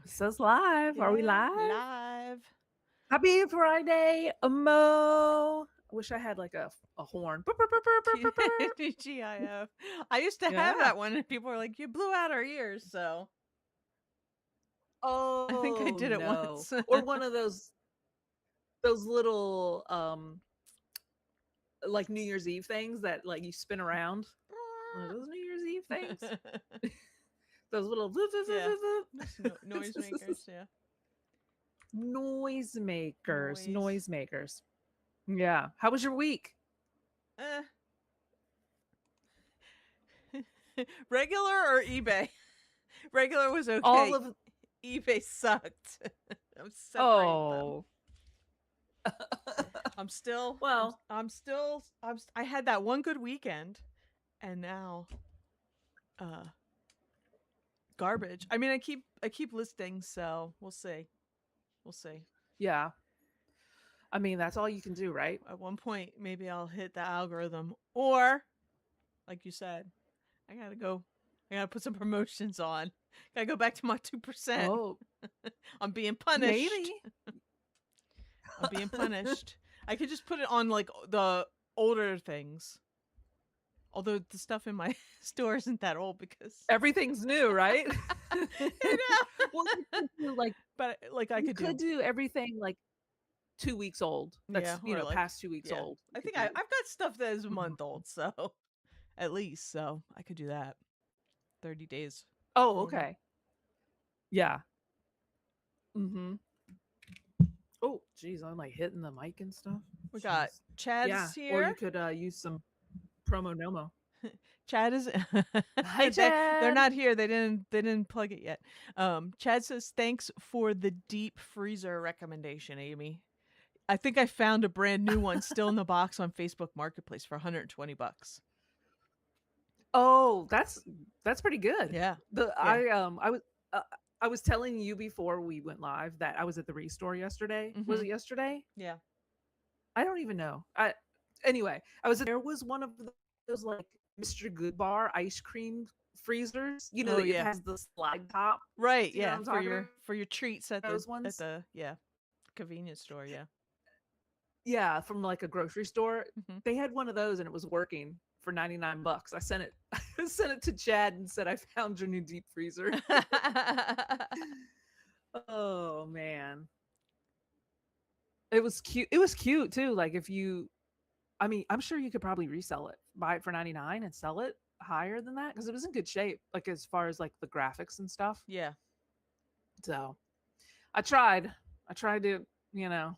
It says live. Are we Yeah, live? live. Happy Friday, Mo. I wish I had like a horn. Burr, burr, burr, burr, burr, burr, burr. TGIF. I used to have Yeah. that one, and people were like, "You blew out our ears." So I think I Oh did it no. once. Or one of those little like New Year's Eve things that like you spin around. One of those New Year's Eve things. Those little Yeah, just noisemakers. Yeah, noisemakers. noise. Noisemakers. Yeah. How was your week? Eh. Regular or eBay? Regular was All okay. of eBay sucked. I'm separate them. oh. I'm still. Well, I'm still. I had that one good weekend, and now uh garbage. I mean, I keep listing, so we'll see. We'll see. yeah. I mean, that's all you can do, right? At one point, maybe I'll hit the algorithm, or like you said, I gotta go. I gotta put some promotions on. Gotta go back to my 2%. Oh, I'm being maybe. punished. I'm being punished. I could just put it on like the older things. Although the stuff in my store isn't that old because Everything's new, right? you know. Well, you could do like But like I you could could do, do everything like 2 weeks old. yeah, That's or like, past 2 weeks yeah. old. You I could think do. I've got stuff that is a Mhm. month old, so at least so I could do that. 30 days Oh, promo. okay. Yeah. Mm-hmm. Oh, geez, I'm like hitting the mic and stuff. We got Jeez. Yeah. Chad's Or here. you could use some promo Nomo. Chad is Hi, they're Chad. not here. They didn't plug it yet. Chad says thanks for the deep freezer recommendation, Amy. I think I found a brand new one still in the box on Facebook Marketplace for $120. Oh, that's pretty good. Yeah. The Yeah. uh, I was telling you before we went live that I was at the Restore yesterday. Was Mhm. it yesterday? Yeah. I don't even know. I Anyway, I was there was one of those like Mr. Goodbar ice cream freezers. You know Oh that it yeah. has the slide top. Right, Do you know what yeah, I'm for talking about? your treats at Those at ones? the yeah, convenience store, yeah. Yeah, from like a grocery store. Mhm. They had one of those and it was working for $99. I sent it I sent it to Chad and said I found your new deep freezer. Oh man. It was cute. It was cute too. Like if you I mean, I'm sure you could probably resell it. Buy it for 99 and sell it higher than that because it was in good shape like as far as like the graphics and stuff. Yeah. So, I tried. I tried to, you know,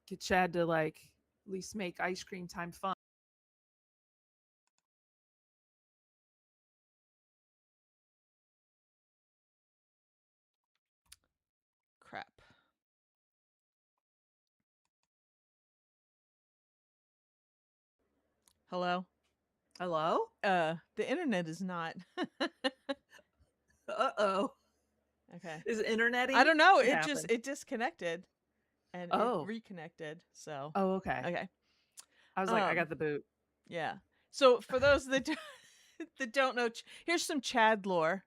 get Chad to like at least make ice cream time fun. Crap. Hello? Hello? The internet is not Uh-oh. okay. Is it internety? I don't know. What It happened? it disconnected and it Oh. reconnected. So, Oh, okay. okay. I was like, I Um, got the boot. yeah. So for those that that don't know, here's some Chad lore.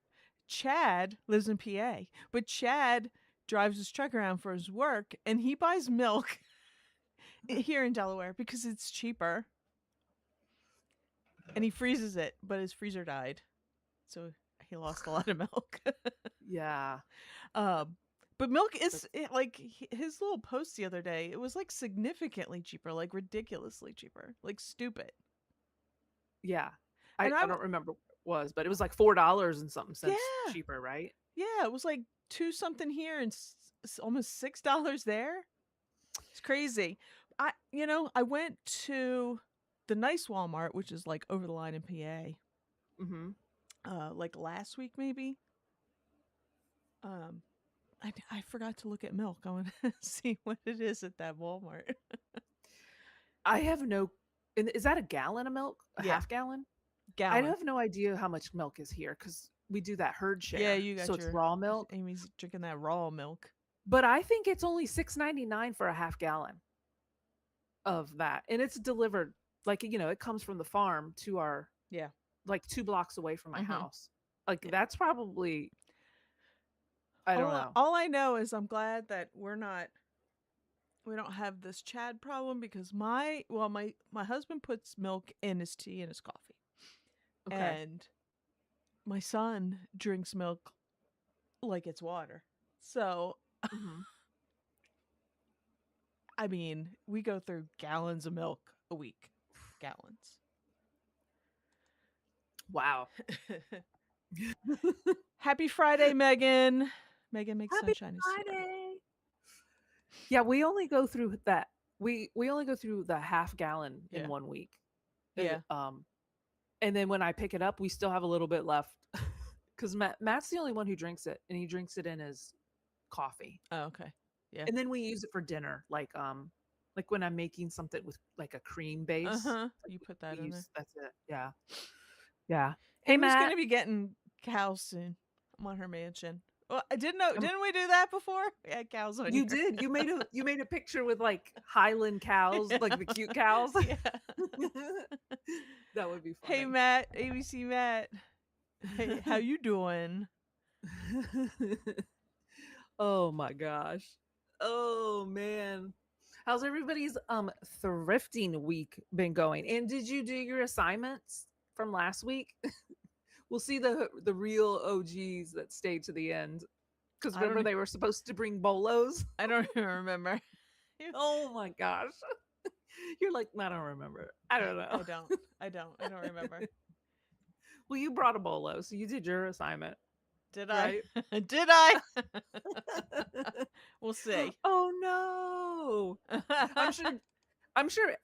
Chad lives in PA, but Chad drives his truck around for his work and he buys milk here in Delaware because it's cheaper and he freezes it, but his freezer died. So he lost a lot of milk. Yeah. um, but milk is That's like his little post the other day, it was like significantly cheaper, like ridiculously cheaper, like stupid. yeah. And I I'm don't remember what it was, but it was like $4 and something cents yeah, cheaper, right? yeah, it was like two something here and almost $6 there. It's crazy. I went to the nice Walmart, which is like over the line in PA, Mhm. like last week maybe. Um, I forgot to look at milk. I want to see what it is at that Walmart. I have no and is that a gallon of milk? A Yeah, half gallon? I gallon. have no idea how much milk is here because we do that herd Yeah, share. you So got it's your raw milk. Amy's drinking that raw milk. But I think it's only 6.99 for a half gallon of that. And it's delivered like, it comes from the farm to our Yeah. like 2 blocks away from my Mm-hmm. house. Like Yeah. that's probably I don't know. All I know is I'm glad that we don't have this Chad problem because my husband puts milk in his tea and his coffee. Okay. And my son drinks milk like it's water. So, Hmm. I mean, we go through gallons of milk a week. Gallons. Wow. Happy Friday, Megan. Megan makes Happy sunshine is here. Friday. Yeah, we only go through that. We only go through the half gallon in Yeah. 1 week. Yeah. And then when I pick it up, we still have a little bit left because Matt's the only one who drinks it, and he drinks it in his coffee. Oh, okay. Yeah. And then we use it for dinner, like when I'm making something with like a cream base. You put that We in there. use that's it. Yeah, yeah. Hey Amy's Matt, gonna be getting cows soon. I'm on her mansion. Well, I didn't know. um, Didn't we do that before? We had cows on you here. did. You made a picture with like Highland cows, like the cute cows. Yeah. That would be funny. Hey Matt, ABC Matt. Hey, how you doing? Oh my gosh. Oh man. How's everybody's thrifting week been going? And did you do your assignments from last week? We'll see the real OGs that stayed to the end. Because I don't remember e- they were supposed to bring bolos? I don't even remember. Oh my gosh. You're like, I don't remember. I don't know. I don't remember. Well, you brought a bolo, so you did your assignment. Did I? Right? Did I? We'll see. Oh no. I'm sure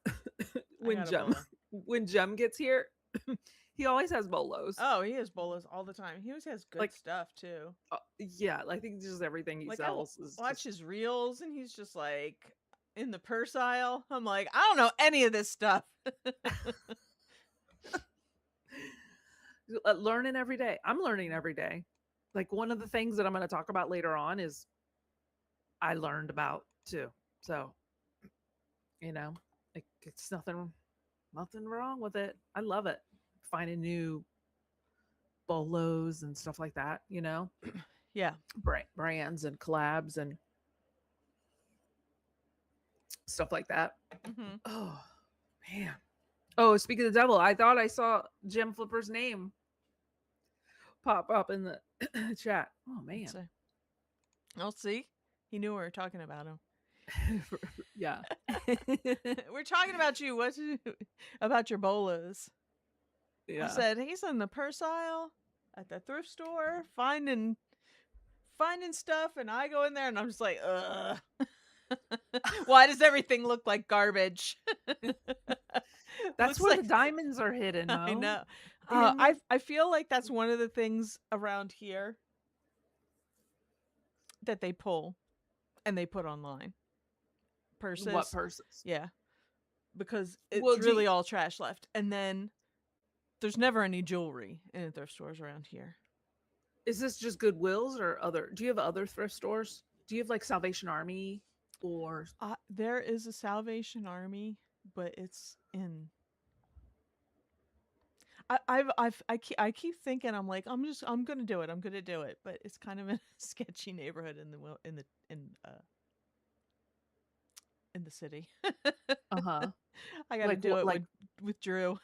when got a Jem bolo. when Jem gets here, he always has bolos. Oh, he has bolos all the time. He always has good Like- stuff too. Yeah, I think just everything he Like sells I is watch just, his reels, and he's just like in the purse aisle. I'm like, I don't know any of this stuff. learning every day. I'm learning every day. Like one of the things that I'm going to talk about later on is I learned about too. So, it's nothing wrong with it. I love it. Finding new bolos and stuff like that, Yeah. brands and collabs and stuff like that. Hmm. Oh, man. Oh, speaking of the devil, I thought I saw Jim Flipper's name pop up in the chat. Oh, man. I'll see. He knew we were talking about him. Yeah. We're talking about you. What about your bolos? Yeah. I said he's in the purse aisle at the thrift store finding stuff, and I go in there and I'm just like, ugh. Why does everything look like garbage? That's Looks where like- the diamonds are hidden. I Mo. know. In- I feel like that's one of the things around here that they pull and they put online. Purses. What purses? Yeah. Because it's Well, do really you- all trash left. And then there's never any jewelry in thrift stores around here. Is this just Goodwills or other? Do you have other thrift stores? Do you have like Salvation Army or? There is a Salvation Army, but it's in. I keep thinking I'm like I'm gonna do it. I'm gonna do it, but it's kind of in a sketchy neighborhood in the city. Uh-huh. I gotta Like do what- it like- with Drew.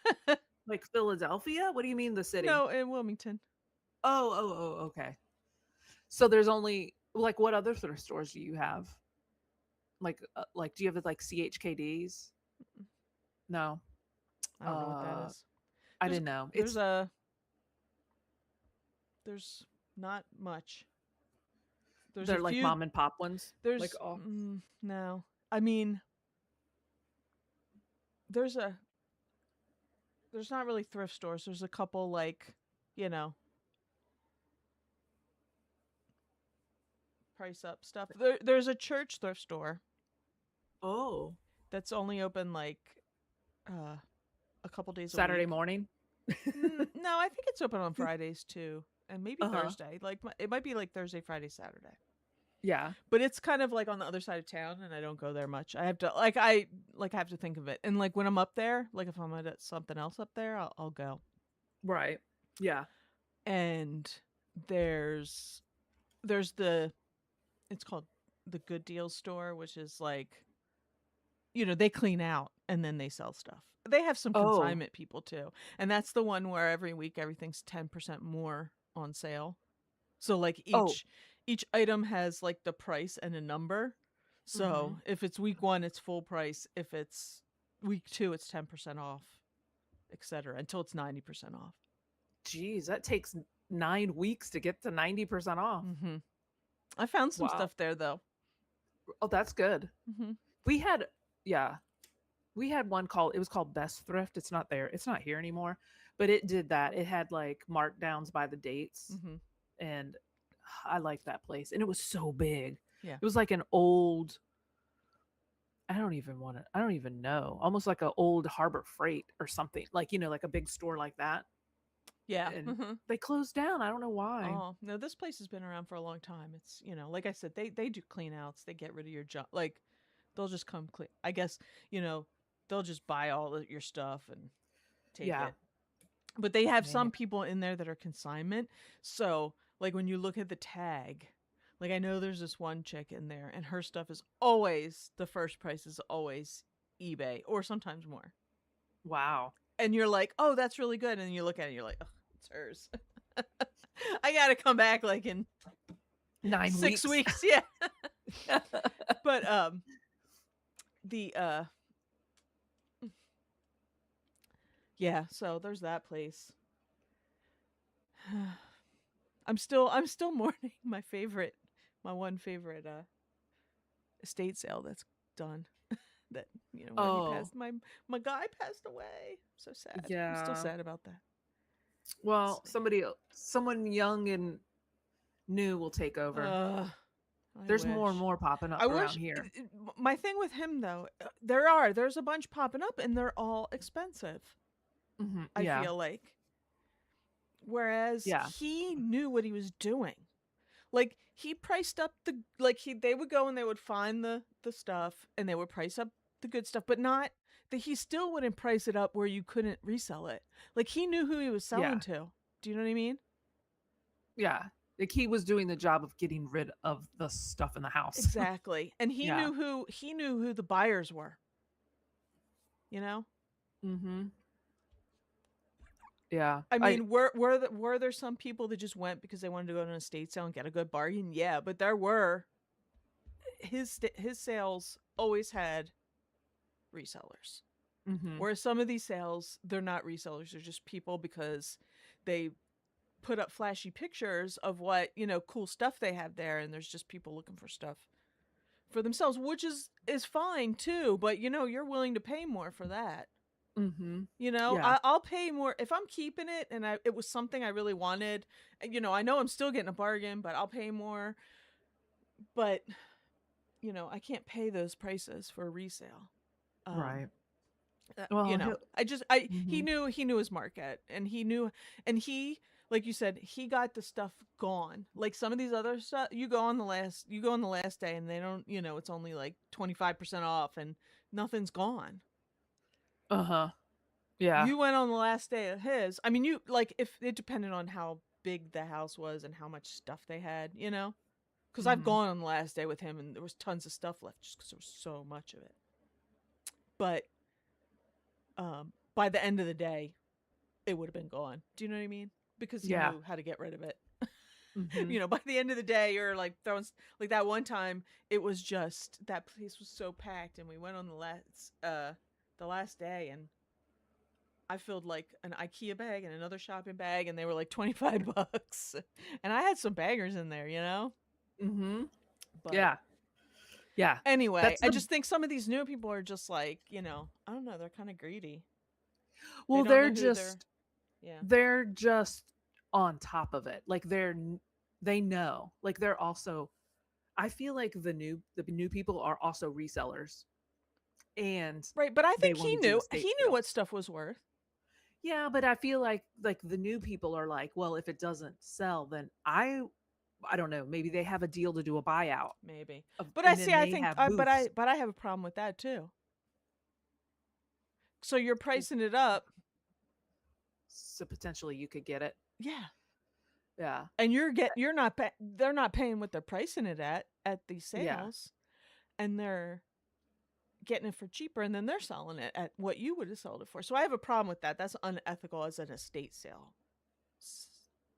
Like Philadelphia? What do you mean the city? No, in Wilmington. Oh, okay. So there's only like what other thrift stores do you have? Like do you have like CHKDs? No, I don't know what that is. I There's- didn't know. There's not much. There's They're a like few, mom and pop ones. There's like oh, no. I mean, there's not really thrift stores. There's a couple like, price up stuff. There's a church thrift store oh, that's only open like a couple days Saturday a week. morning. No, I think it's open on Fridays too, and maybe Uh-huh. Thursday. Like it might be like Thursday, Friday, Saturday. Yeah. But it's kind of like on the other side of town, and I don't go there much. I have to I have to think of it, and like when I'm up there, like if I'm at something else up there, I'll go. Right. Yeah. And there's there's it's called the Good Deals store, which is like, they clean out and then they sell stuff. They have some Oh, consignment people too. And that's the one where every week everything's 10% more on sale. So like oh. each item has like the price and a number. Hmm. So if it's week 1 it's full price, if it's week 2 it's 10% off, etc. until it's 90% off. Geez, that takes 9 weeks to get to 90% off. Mhm. I found some Wow. stuff there though. Oh, that's good. Mhm. We had, yeah, we had one called, it was called Best Thrift. It's not there. It's not here anymore, but it did that. It had like markdowns by the dates, Mhm. and I liked that place. And it was so big. Yeah. It was like an old, I don't even know, almost like an old Harbor Freight or something, like, like a big store like that. Yeah. And Mhm. they closed down. I don't know why. Oh, no, this place has been around for a long time. It's, like I said, they do clean outs. They get rid of your junk. Like, they'll just come clean. I guess, you know, they'll just buy all of your stuff and take Yeah, it. But they have man. some people in there that are consignment. So, like, when you look at the tag, like, I know there's this one chick in there, and her stuff is always, the first price is always eBay or sometimes more. Wow. And you're like, oh, that's really good. And you look at it and you're like, oh, it's hers. I got to come back like in Nine 6 weeks. weeks. Yeah. But the yeah, so there's that place. I'm still mourning my one favorite estate sale that's done. That, when he Oh, passed, my guy passed away. So sad. I'm still yeah. sad about that. Well, It's someone young and new will take like, over. I There's more and wish. more popping I up wish around here. my thing with him though, there's a bunch popping up and they're all expensive. I Yeah. feel like, whereas Yeah. he knew what he was doing. Like, he priced up they would go and they would find the stuff and they would price up the good stuff, but not that he still wouldn't price it up where you couldn't resell it. Like, he knew who he was selling Yeah. to. Do you know what I mean? Yeah. Like he was doing the job of getting rid of the stuff in the house. Exactly. And Yeah. he knew who the buyers were, you know? Mm-hmm. Yeah. I mean, were there some people that just went because they wanted to go to an estate sale and get a good bargain? Yeah, but there were. His sales always had resellers. Mm-hmm. Whereas some of these sales, they're not resellers, they're just people because they put up flashy pictures of what, cool stuff they have there, and there's just people looking for stuff for themselves, which is fine too, but you're willing to pay more for that. Mm-hmm. Yeah. I'll pay more if I'm keeping it and it was something I really wanted. I know I'm still getting a bargain, but I'll pay more. But, I can't pay those prices for a resale. Um, Right. Well, he mm-hmm. knew his market, and he like you said, he got the stuff gone. Like some of these other stuff, you go on the last day and they don't, it's only like 25% off and nothing's gone. Uh-huh. Yeah. You went on the last day of his. I mean, you like, if it depended on how big the house was and how much stuff they had, because I've Mm-hmm. gone on the last day with him and there was tons of stuff left just because there was so much of it. But by the end of the day, it would have been gone. Do you know what I mean? Because he Yeah. knew how to get rid of it. Mm-hmm. By the end of the day, you're like throwing, like that one time. It was just, that place was so packed, and we went on the last day, and I filled like an IKEA bag and another shopping bag, and they were like $25. And I had some bangers in there, Mm-hmm. But Yeah. Yeah. anyway, That's I the just think some of these new people are just like, I don't know, they're kind of greedy. They well, don't know they're who they're, just yeah. they're just on top of it. Like they know. Like they're also, I feel like the new people are also resellers, and Right, but I they think want he to do knew estate what sales. stuff was worth. Yeah, but I feel like the new people are like, well, if it doesn't sell, then I don't know, maybe they have a deal to do a buyout Maybe. of, But I and see, then I they think have booths. but I have a problem with that too. So you're pricing it up. So potentially you could get it. Yeah. Yeah. And they're not paying what they're pricing it at these Yeah. sales, and they're getting it for cheaper, and then they're selling it at what you would have sold it for. So I have a problem with that. That's unethical as an estate sale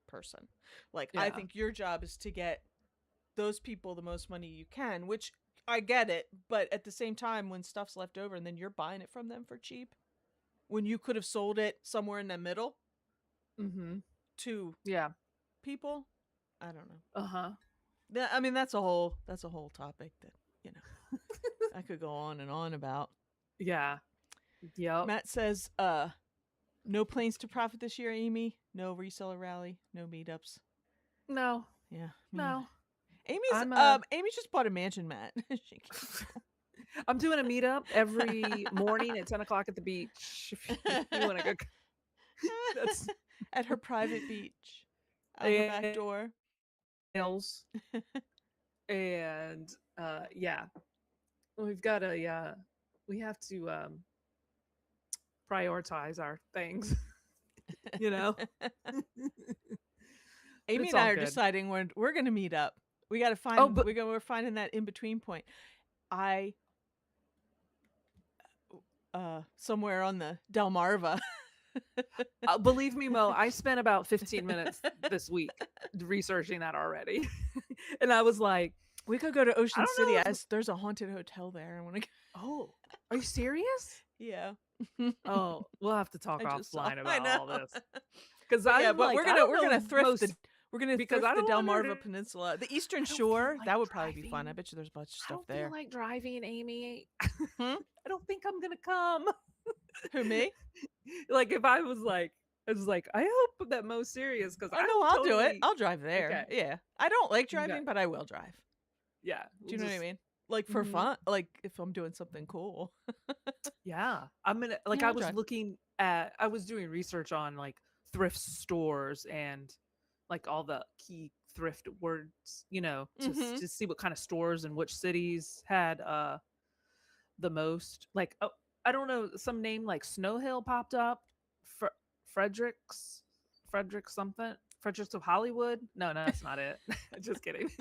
person. Like, I Yeah. think your job is to get those people the most money you can, which I get it, but at the same time, when stuff's left over and then you're buying it from them for cheap, when you could have sold it somewhere in the middle Mhm. to Yeah. people, I don't know. Uh-huh. I mean, that's a whole topic that, you know, I could go on and on about. Yeah. Yep. Matt says, no planes to profit this year, Amy. No reseller rally. No meetups. No. Yeah, No. Amy's I'm Amy just bought a mansion, Matt. She I'm doing a meetup every morning at 10 o'clock at the beach. If you want to go, that's at her private beach, out her back and door. nails and yeah, we've got we have to prioritize our things, you know. Amy It's and I all are good. deciding we're going to meet up. We got to Oh, find but we're finding that in between point. I somewhere on the Delmarva. believe me, Mo, I spent about 15 minutes this week researching that already. And I was like, We could go to I Ocean don't City. know if, There's a haunted hotel there. I want to go. oh, are you serious? Yeah. Oh, we'll have to talk I just saw. offline I about know. all this. Because But yeah, I'm but like, we're I gonna don't we're know gonna if thrift the most, we're gonna because thrift I the don't Delmarva under, Peninsula, the Eastern I don't feel Shore. like That would probably be fun. I driving. bet you there's a bunch of I stuff don't feel there. like driving, Amy. Hmm? I don't think I'm gonna come. Who, me? Like if I was like, I hope that Mo's serious because Oh I'm no, I'll do it. totally I'll drive there. okay. Yeah, I don't like Okay, driving, but I will drive. yeah, Do we'll you know what I just mean? Like for mhm. fun, like if I'm doing something cool. Yeah. I'm gonna like Yeah, I I'll was drive. looking at I was doing research on like thrift stores and like all the key thrift words, you know, Mm-hmm. to see what kind of stores and which cities had the most. Like oh, I don't know, some name like Snow Hill popped up. Fr- Fredericks Frederick something. Fredericks of Hollywood? No, no, that's not it. Just kidding.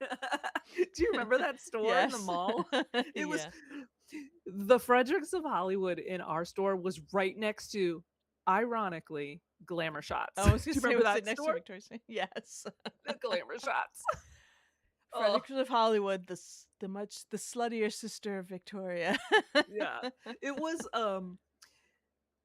Do you remember that store in the Yes. mall? It was Yeah. the Fredericks of Hollywood in our store was right next to, ironically, Glamour Shots. I was Do gonna you say, remember was it that next to store? Victoria's Secret? Yes. The Glamour Shots. Oh, Fredericks of Hollywood, the sluttier sister of Victoria. yeah. It was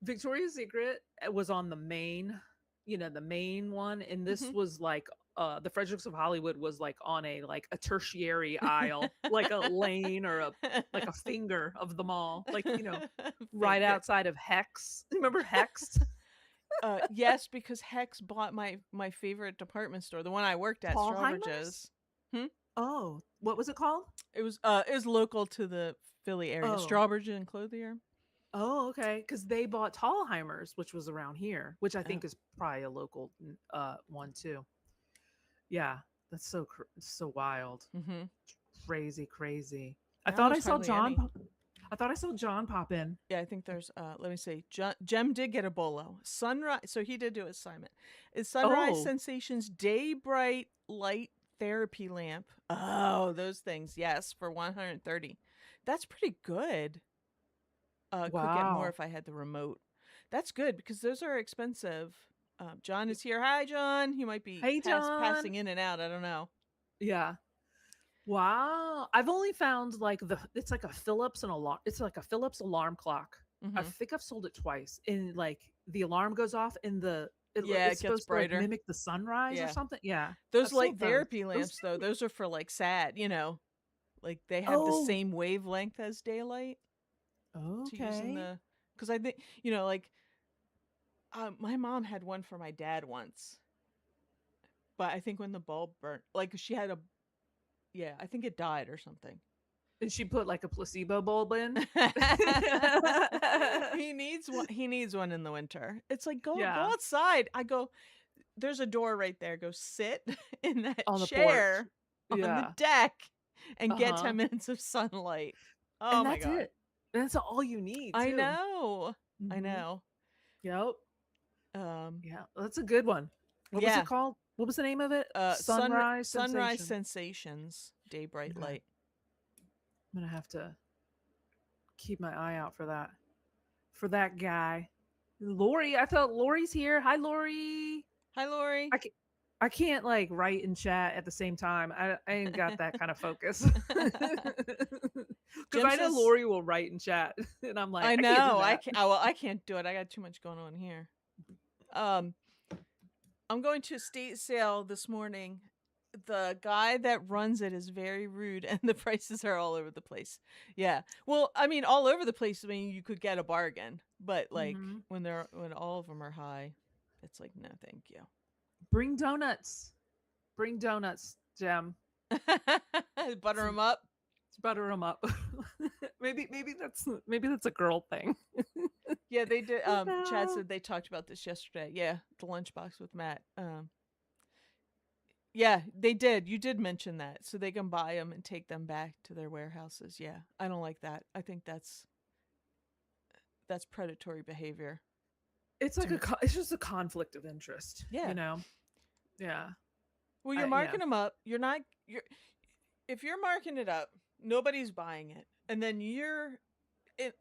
Victoria's Secret was on the main, you know, the main one, and this Hmm. was like the Fredericks of Hollywood was like on a tertiary aisle, like a lane or a like a finger of the mall, like you know, right Finger. outside of Hex. Remember Hex? Yes, because Hex bought my favorite department store, the one I worked at, Paulheimer's? Strawbridge's. Hmm? Oh, what was it called? It was local to the Philly area, Oh, Strawbridge and Clothier. oh, okay. Because they bought Tallheimers, which was around here, which I Oh. think is probably a local one too. Yeah, that's so wild, Mm-hmm. crazy, crazy. I Now thought I there's saw hardly any. I thought I saw John pop in. Yeah, I think there's let me see. Jem did get a bolo. Sunrise, so he did do assignment. Is Sunrise Oh, Sensations Day Bright Light Therapy Lamp. Oh, those things. Yes, for 130. That's pretty good. Could get more wow. if I had the remote. That's good because those are expensive. John is here. Hi, John. He might be Hey, John. passing in and out. I don't know. Yeah. Wow. I've only found like it's like a Philips and alarm. It's like a Philips alarm clock. I Hmm. think I've sold it twice. And like the alarm goes off and Yeah, it's it gets supposed to like brighter. mimic the sunrise or Yeah. something. Yeah. Those I've light sold those. therapy Those lamps, though, do. those are for like sad, like they have the Oh, same wavelength as daylight to use in okay. the. Because I think, like, my mom had one for my dad once, but I think when the bulb burnt, like she had yeah, I think it died or something. And she put like a placebo bulb in. He needs one. He needs one in the winter. It's like go Yeah. outside. I go. There's a door right there. Go sit in that On the porch. chair on the Yeah. deck and get Uh-huh. 10 minutes of sunlight. Oh And my that's god. it. And that's all you need I too. know. I Hmm. know. Yep. Um Yeah. That's a good one. What was yeah. it called? What was the name of it? Sun Sunrise Sunrise Sensation. Sensations, Day Bright Okay. Light. I'm gonna have to keep my eye out for that. For that guy. Lori, I thought Lori's here. Hi, Lori. Hi, Lori. I can't, I can't like write and chat at the same time. I ain't got that kind of focus. Because Jim I know says, Lori will write and chat, and I'm like, I I can't do know. I that. can't. Oh, well, I can't do it. I got too much going on here. Um, I'm going to a state sale this morning. The guy that runs it is very rude, and the prices are all over the place. Yeah. Well, I mean, all over the place. I mean, you could get a bargain, but like Hmm. when all of them are high, it's like no, thank you. Bring donuts. Bring donuts, Jem. Butter them up. Butter them up. Maybe that's a girl thing. Yeah, they did. Chad No. said they talked about this yesterday. Yeah, the lunchbox with Matt. Yeah, they did. You did mention that, so they can buy them and take them back to their warehouses. Yeah, I don't like that. I think that's predatory behavior. It's To like me. it's just a conflict of interest, Yeah. Yeah. Well, you're Yeah. marking them up. You're not. You're if you're marking it up, nobody's buying it, and then it.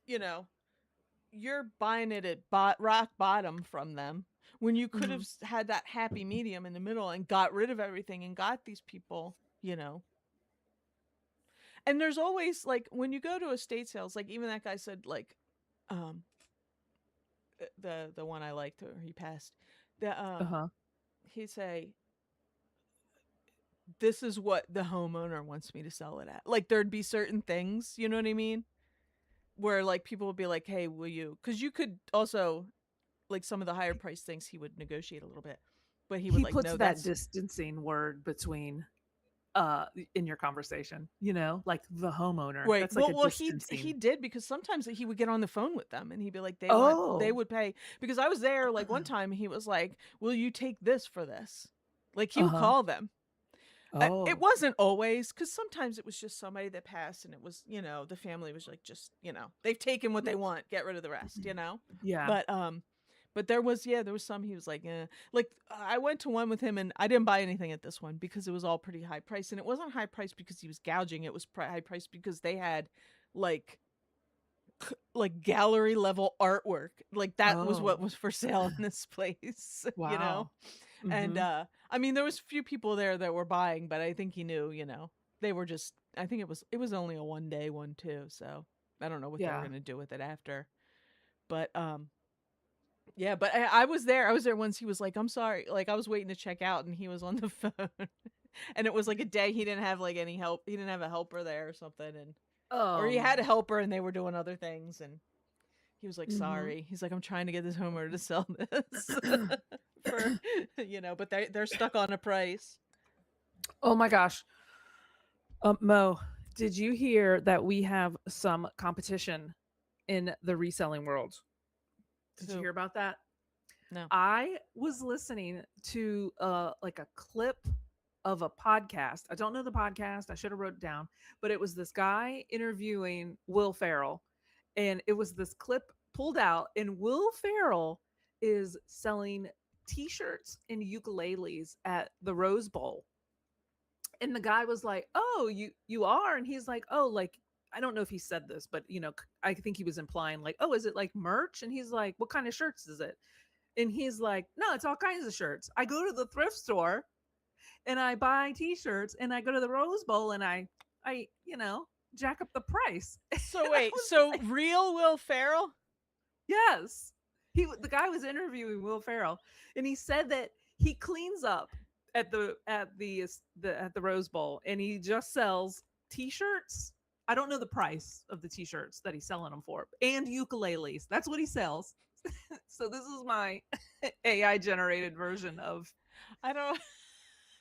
You know, you're buying it at rock bottom from them when you could have Mhm. had that happy medium in the middle and got rid of everything and got these people. And there's always like when you go to estate sales, like even that guy said like um the one I liked or he passed the Uh-huh. he'd say this is what the homeowner wants me to sell it at. Like there'd be certain things, you know what I mean? Where like people would be like, "Hey, will you?" Cuz you could also like some of the higher price things he would negotiate a little bit. But he would He like, puts "No, that that's distancing word between in your conversation, like the homeowner. right." That's like a Well, he distancing. did because sometimes he would get on the phone with them and he'd be like, they Oh. would pay because I was there like one time he was like, "Will you take this for this?" Like he would Uh-huh. call them. It Oh. wasn't always because sometimes it was just somebody that passed and it was the family was like just they've taken what they want, get rid of the rest. Yeah. But there was some he was like like I went to one with him and I didn't buy anything at this one because it was all pretty high price and it wasn't high price because he was gouging, it was high price because they had like gallery level artwork, like that was what Oh. was for sale in this place. Wow. And Mhm. I mean there was a few people there that were buying, but I think he knew, they were just I think it was only a one day one too, so I don't know what they were Yeah. gonna do with it after. But yeah, but I was there. I was there once. He was like, "I'm sorry." Like I was waiting to check out, and he was on the phone, and it was like a day he didn't have like any help. He didn't have a helper there or something, and or he had a helper, and they were doing other things, and he was like, Mhm. "Sorry." He's like, "I'm trying to get this homeowner to sell this for but they're stuck on a price." Oh my gosh. Mo, did you hear that we have some competition in the reselling world? Did you So hear about that? no, I was listening to like a clip of a podcast. I don't know the podcast. I should have wrote it down, but it was this guy interviewing Will Ferrell, and it was this clip pulled out, and Will Ferrell is selling T-shirts and ukuleles at the Rose Bowl, and the guy was like, "Oh, you are," and he's like, "Oh, like." I don't know if he said this, but I think he was implying like, "Oh, is it like merch?" And he's like, "What kind of shirts is it?" And he's like, "No, it's all kinds of shirts. I go to the thrift store and I buy t-shirts and I go to the Rose Bowl and I jack up the price." so And I wait, was so like, real Will Ferrell? "Yes." The guy was interviewing Will Ferrell and he said that he cleans up at the Rose Bowl and he just sells t-shirts. I don't know the price of the t-shirts that he's selling them for, and ukuleles. That's what he sells. So this is my AI generated version of I don't.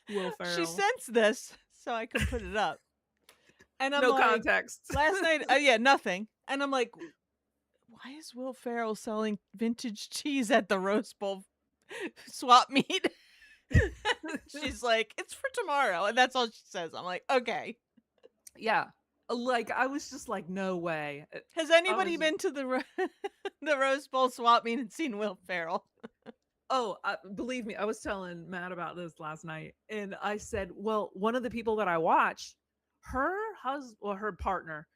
Will She Ferrell. sensed this, so I could put it up. And I'm No like, context. last night, yeah, nothing. And I'm like, why is Will Ferrell selling vintage cheese at the Rose Bowl swap meet? She's like, it's for tomorrow. And that's all she says. I'm like, okay. Yeah. Like I was just like, no way. Has I anybody was been to the the Rose Bowl swap meet and seen Will Ferrell? Oh, believe me, I was telling Matt about this last night, and I said, "Well, one of the people that I watch, her husband, or her partner,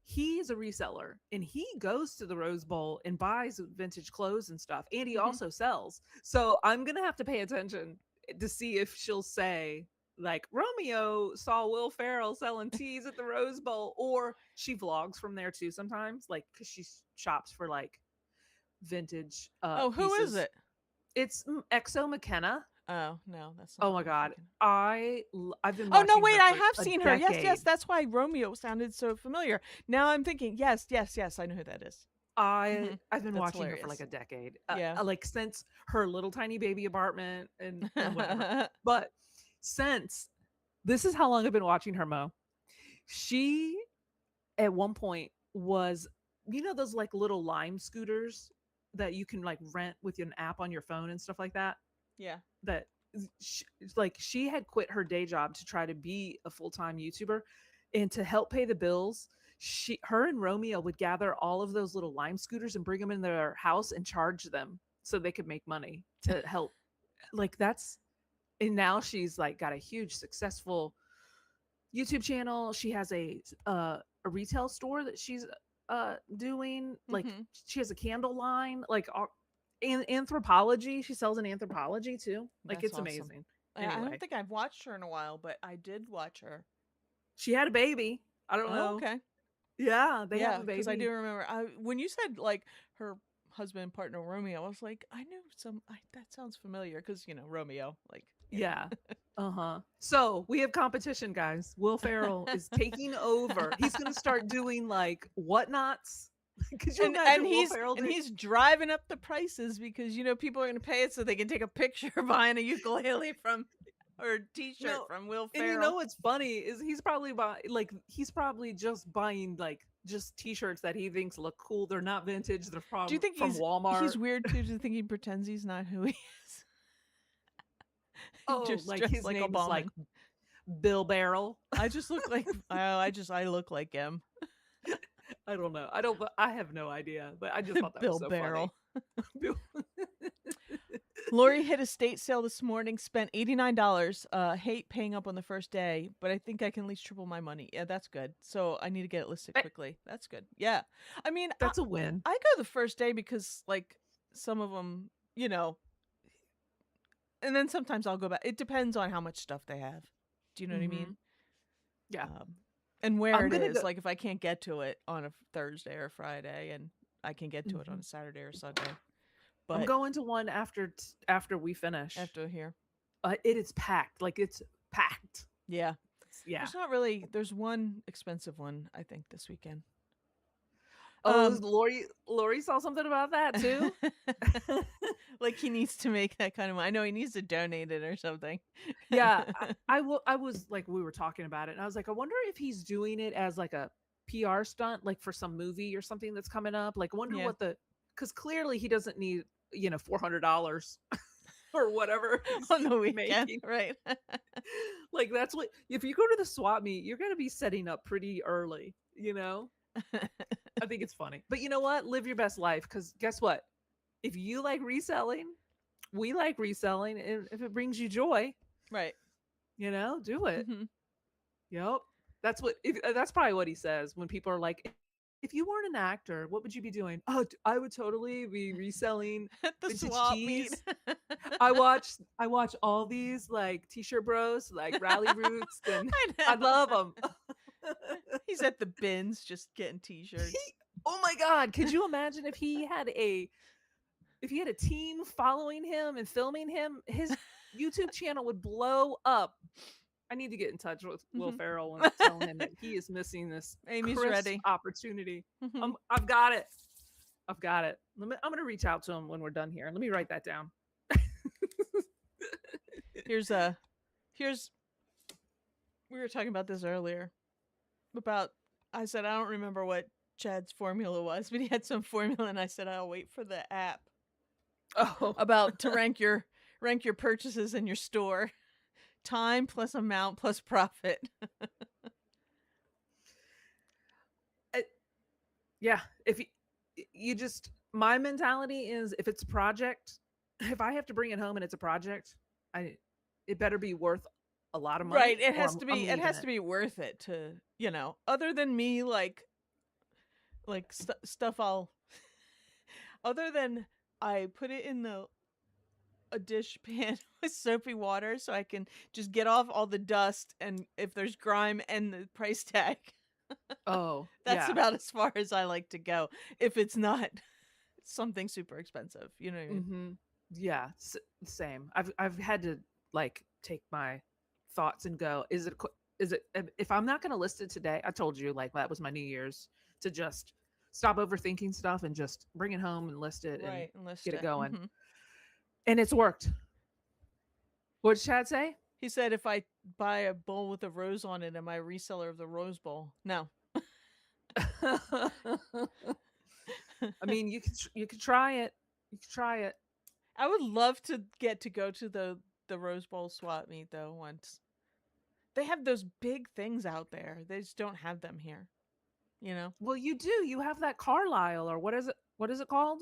he's a reseller, and he goes to the Rose Bowl and buys vintage clothes and stuff, and he Mhm. also sells. So I'm gonna have to pay attention to see if she'll say like Romeo saw Will Ferrell selling teas at the Rose Bowl, or she vlogs from there too sometimes, like because she shops for like vintage Oh, who is pieces. it? It's Exo McKenna. Oh, no, that's not Oh my who I'm god, thinking. I've been Oh, no, watching wait, her I for have a seen her. Yes, yes, decade. that's why Romeo sounded so familiar. Now I'm thinking, yes, yes, yes, I know who that is. I Mhm. I've been That's watching her for like hilarious. a decade, Yeah. like since her little tiny baby apartment and whatever. But since this is how long I've been watching her, Mo. She at one point was, those like little Lime scooters that you can like rent with an app on your phone and stuff like that. Yeah. That like she had quit her day job to try to be a full-time YouTuber, and to help pay the bills, her and Romeo would gather all of those little Lime scooters and bring them in their house and charge them so they could make money to help. Like that's and now she's like got a huge successful YouTube channel. She has a retail store that she's doing. Like Mhm. she has a candle line, like in anthropology. She sells in anthropology too. Like That's it's awesome. amazing. I don't Anyway, think I've watched her in a while, but I did watch her. she had a baby. I don't Oh, know. okay. Yeah, they have Yeah, a because I do baby. remember when you said like her husband and partner Romeo, I was like, I knew that sounds familiar because Romeo, like Yeah. Uh-huh. So we have competition, guys. Will Ferrell is taking over. He's gonna start doing like whatnots. Could you and imagine Will he's Ferrell and doing? he's driving up the prices because people are going to pay it so they can take a picture buying a ukulele from or a t-shirt No, from Will and Ferrell. what's funny is he's probably just buying like just t-shirts that he thinks look cool. They're not vintage. They're Do you think from Walmart. he's weird too? Do you think he pretends he's not who he is? He Oh, just like dressed his like name's like Obama. Bill Barrel. I just look like I look like him. I don't know. I have no idea, but I just thought that was Bill so funny. Barrel. Bill- Lori hit a state sale this morning, spent $89. Hate paying up on the first day, but I think I can at least triple my money. Yeah, that's good. So I need to get it listed Eh, quickly. That's good. Yeah. I mean, That's a win. I go the first day because like some of them, and then sometimes I'll go back. It depends on how much stuff they have. Do you know what I mean? Mhm. Yeah. Um, and where I'm it going to is. go Like if I can't get to it on a Thursday or Friday, and I can get to it on Mhm. a Saturday or Sunday, I'm but going to one after we finish. after here, It is packed. Like it's packed. yeah. Yeah. There's not really. There's one expensive one I think this weekend. Oh, Um, Lori saw something about that too? like he needs to make that kind of money. I know he needs to donate it or something. Yeah, I was like we were talking about it and I was like I wonder if he's doing it as like a PR stunt like for some movie or something that's coming up. Like I wonder Yeah, what cuz clearly he doesn't need, $400 or whatever he's on the weekend, making. right? Like that's what if you go to the swap meet, you're going to be setting up pretty early. I think it's funny. But you know what? Live your best life cuz guess what? If you like reselling, we like reselling, and if it brings you joy, Right. do it. Hmm. Yep. That's probably what he says when people are like, if you weren't an actor, what would you be doing? Oh, I would totally be reselling At the vintage swap meet. tees. I watch all these like t-shirt bros, like Rally Roots, and I I know. love them. He's at the bins just getting t-shirts. Oh my god, could you imagine if he had a team following him and filming him? His YouTube channel would blow up. I need to get in touch with Will Hmm. Ferrell and tell him that he is missing this Amy's crisp ready. opportunity. Hmm. I've got it. I've got it. I'm gonna reach out to him when we're done here. Let me write that down. Here's a here's we were talking about this earlier about I said I don't remember what Chad's formula was, but he had some formula and I said I'll wait for the app Oh, about to rank your purchases in your store. Time plus amount plus profit. I- yeah. If you just my mentality is if it's a project if I have to bring it home and it's a project, I it better be worth a lot of Right. money It or has to I'm be. It leaving has to it. be worth it to, Other than me, like stuff I'll. Other than I put it in the a dishpan with soapy water so I can just get off all the dust and if there's grime and the price tag. Oh, That's yeah. about as far as I like to go. If it's not something super expensive, you know what I mean? Mhm. Yeah, same. I've had to like take my thoughts and go, is it if I'm not going to list it today, I told you like that was my New Year's to just stop overthinking stuff and just bring it home and list it and Right, get it enlist. going. Hmm. And it's worked. What did Chad say? He said if I buy a bowl with a rose on it, am I a reseller of the rose bowl? No. I mean, you could try it. You could try it. I would love to get to go to the Rose Bowl swap meet though once. They have those big things out there. They just don't have them here, you know? Well, you do. You have that Carlisle or what is it? What is it called?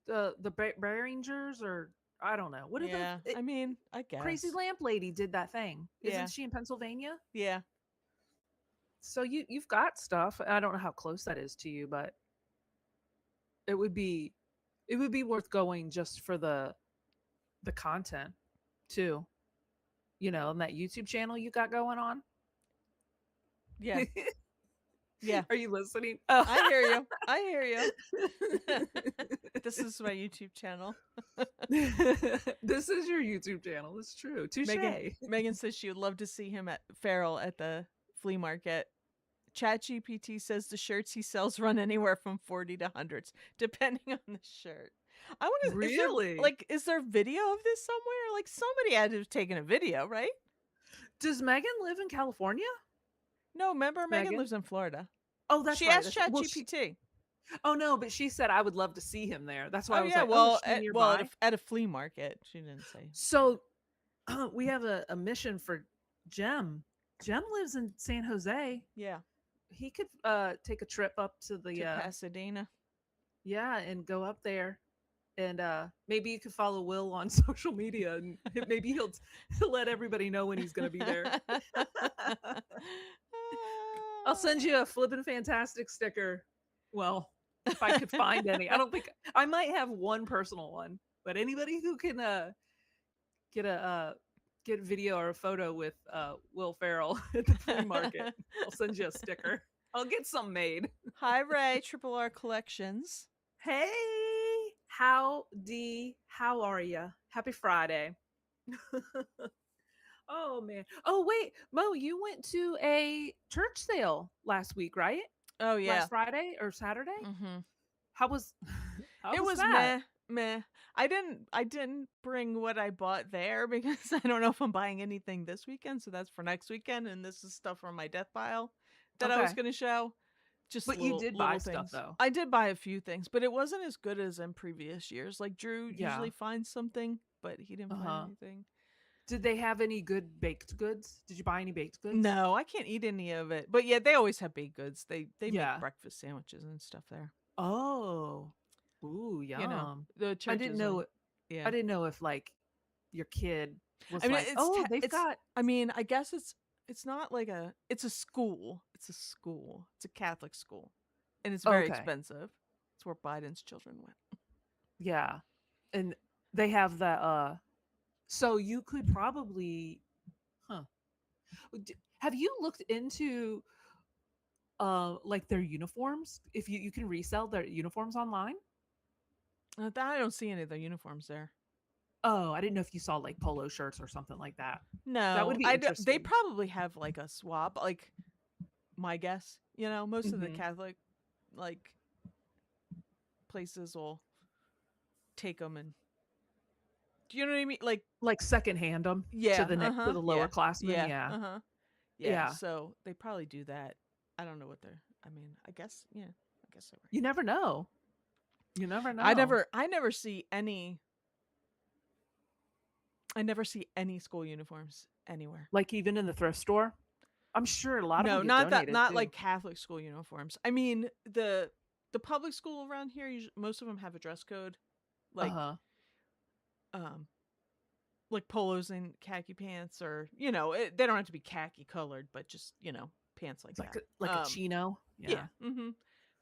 The Beringers or I don't know. What are those? Yeah. I mean, I Crazy guess. Lamp Lady did that thing. Isn't Yeah. she in Pennsylvania? Yeah. So you've got stuff. I don't know how close that is to you, but it would be it would be worth going just for the content too. You know, and that YouTube channel you got going on. Yeah. Yeah. Are you listening? Oh. I hear you. I hear you. This is my YouTube channel. This is your YouTube channel. It's true. Touche. Megan says she would love to see him at Farrell at the flea market. ChatGPT says the shirts he sells run anywhere from 40 to hundreds, depending on the shirt. I want to. Really? Is there video of this somewhere? Like somebody had to have taken a video, right? Does Megan live in California? No, remember Megan Megan? lives in Florida. Oh, that's She right. asked Well, ChatGPT. oh no, but she said I would love to see him there. That's why Oh I was yeah, like, oh, is well, she nearby? at a flea market. She didn't say. So we have a mission for Jem. Jem lives in San Jose. Yeah, He could take a trip up to the to Pasadena. yeah, and go up there. And maybe you could follow Will on social media and maybe he'll let everybody know when he's going to be there. I'll send you a Flippin' Fantastic sticker. Well, if I could find any. I don't think I might have one personal one, but anybody who can get a get video or a photo with Will Ferrell at the flea market, I'll send you a sticker. I'll get some made. Hi Ray, Triple R Collections. Hey, howdy, how are you? Happy Friday. Oh man. Oh wait, Mo, you went to a church sale last week, right? Oh yeah. Last Friday or Saturday? Mm-hmm. How was how It was was that? meh. I didn't bring what I bought there because I don't know if I'm buying anything this weekend, so that's for next weekend. And this is stuff from my death pile that I was Okay. gonna show. Just But you did buy little stuff things. though. I did buy a few things, but it wasn't as good as in previous years. Like Drew Yeah. usually finds something, but he didn't find Uh-huh. anything. Did they have any good baked goods? Did you buy any baked goods? No, I can't eat any of it. But yeah, they always have baked goods. They Yeah. make breakfast sandwiches and stuff there. Oh. Ooh, You know, yum. the I churches didn't know yeah. I didn't know if like your kid was I mean, like, "Oh, they've it's. got." I mean, I guess it's not like a. It's a school. It's a school. It's a Catholic school, and it's very Okay. expensive. It's where Biden's children went. Yeah. And they have that so you could probably huh. Have you looked into like their uniforms? If you can resell their uniforms online? I don't see any of the uniforms there. Oh, I didn't know if you saw like polo shirts or something like that. That would No, be they interesting. probably have like a swap. Like my guess, most of the Mhm. Catholic like places will take them and. Do you know what I mean? Like secondhand them Yeah, to the lower yeah, classmen. yeah, Yeah. yeah. Yeah. So they probably do that. I don't know what they're. I mean, I guess, yeah, I guess they're right. You never know. You never know. I never see any. I never see any school uniforms anywhere. Like even in the thrift store. I'm sure a lot of No, them get not that. donated Not too. like Catholic school uniforms. I mean, the public school around here, most of them have a dress code. like Uh-huh. um polos and khaki pants, or they don't have to be khaki colored, but just pants like that. Like a chino. Yeah. Yeah.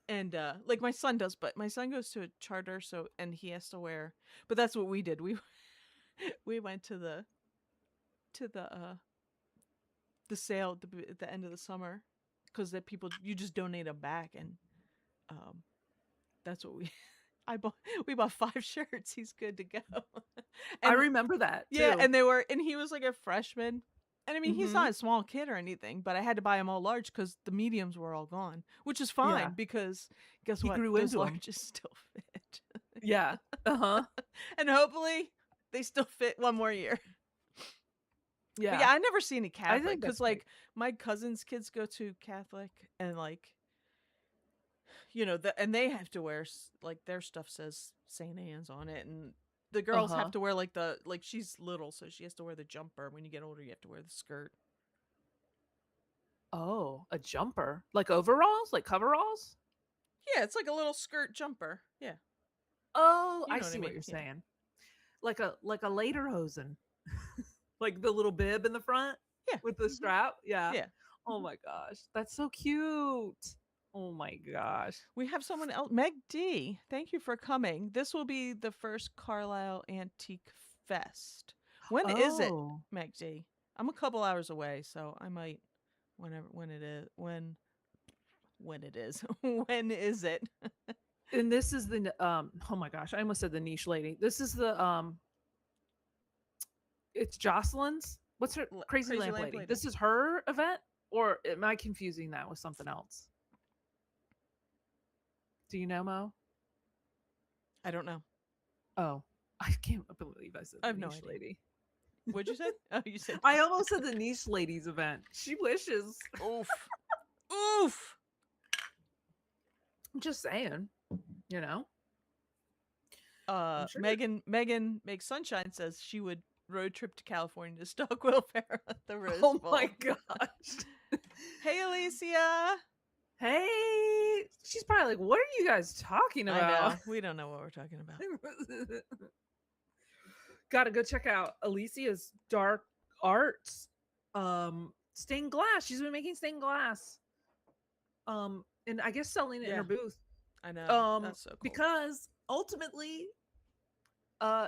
And like my son does, but my son goes to a charter, so and he has to wear. But that's what we did. We we went to the sale at the end of the summer, because that people, you just donate them back, and um that's what we I bought. We bought 5 shirts. He's good to go. I And remember that yeah, too. and he was like a freshman. And I mean, he's Mhm. not a small kid or anything, but I had to buy him all large because the mediums were all gone, which is Yeah. fine because guess He what? grew Those into them. larges still fit. Yeah. Uh-huh. And hopefully they still fit one more year. But Yeah. yeah, I never see any I Catholic think because that's great. like my cousin's kids go to Catholic, and like and they have to wear like their stuff says Saint Anne's on it, and the girls have Uh-huh. to wear like she's little, so she has to wear the jumper. When you get older, you have to wear the skirt. Oh, a jumper. Like overalls? Like coveralls? Yeah, it's like a little skirt jumper. Yeah, Oh, you I know what I see what mean. you're Yeah. saying. Like a lederhosen. Like the little bib in the front Yeah. with the strap. Yeah. Yeah. Oh Mhm. my gosh. That's so cute. Oh my gosh. We have someone else, Meg D. Thank you for coming. This will be the first Carlisle Antique Fest. When is it, Oh. Meg D? I'm a couple hours away, so I might whenever when it is. When is it? And this is the oh my gosh, I almost said the niche lady. This is the it's Jocelyn's. What's her crazy Crazy lamp Lamp lady? Lady. This is her event, or am I confusing that with something else? Do you know, Mo? I don't know. Oh, I can't believe I said I the have no niche idea. lady. What'd you say? Oh, you said I almost said the niche ladies event. She wishes. oof. Oof. I'm just saying, you know. I'm sure. Megan makes sunshine says she would road trip to California to stalk Will Ferrell at the Rose Oh my Bowl. gosh. Hey, Alicia. Hey, she's probably like, "What are you guys talking I about?" know. We don't know what we're talking about. Gotta go check out Alicia's dark arts. Stained glass. She's been making stained glass. And I guess selling it in Yeah, her booth. I know. That's so cool. Because ultimately,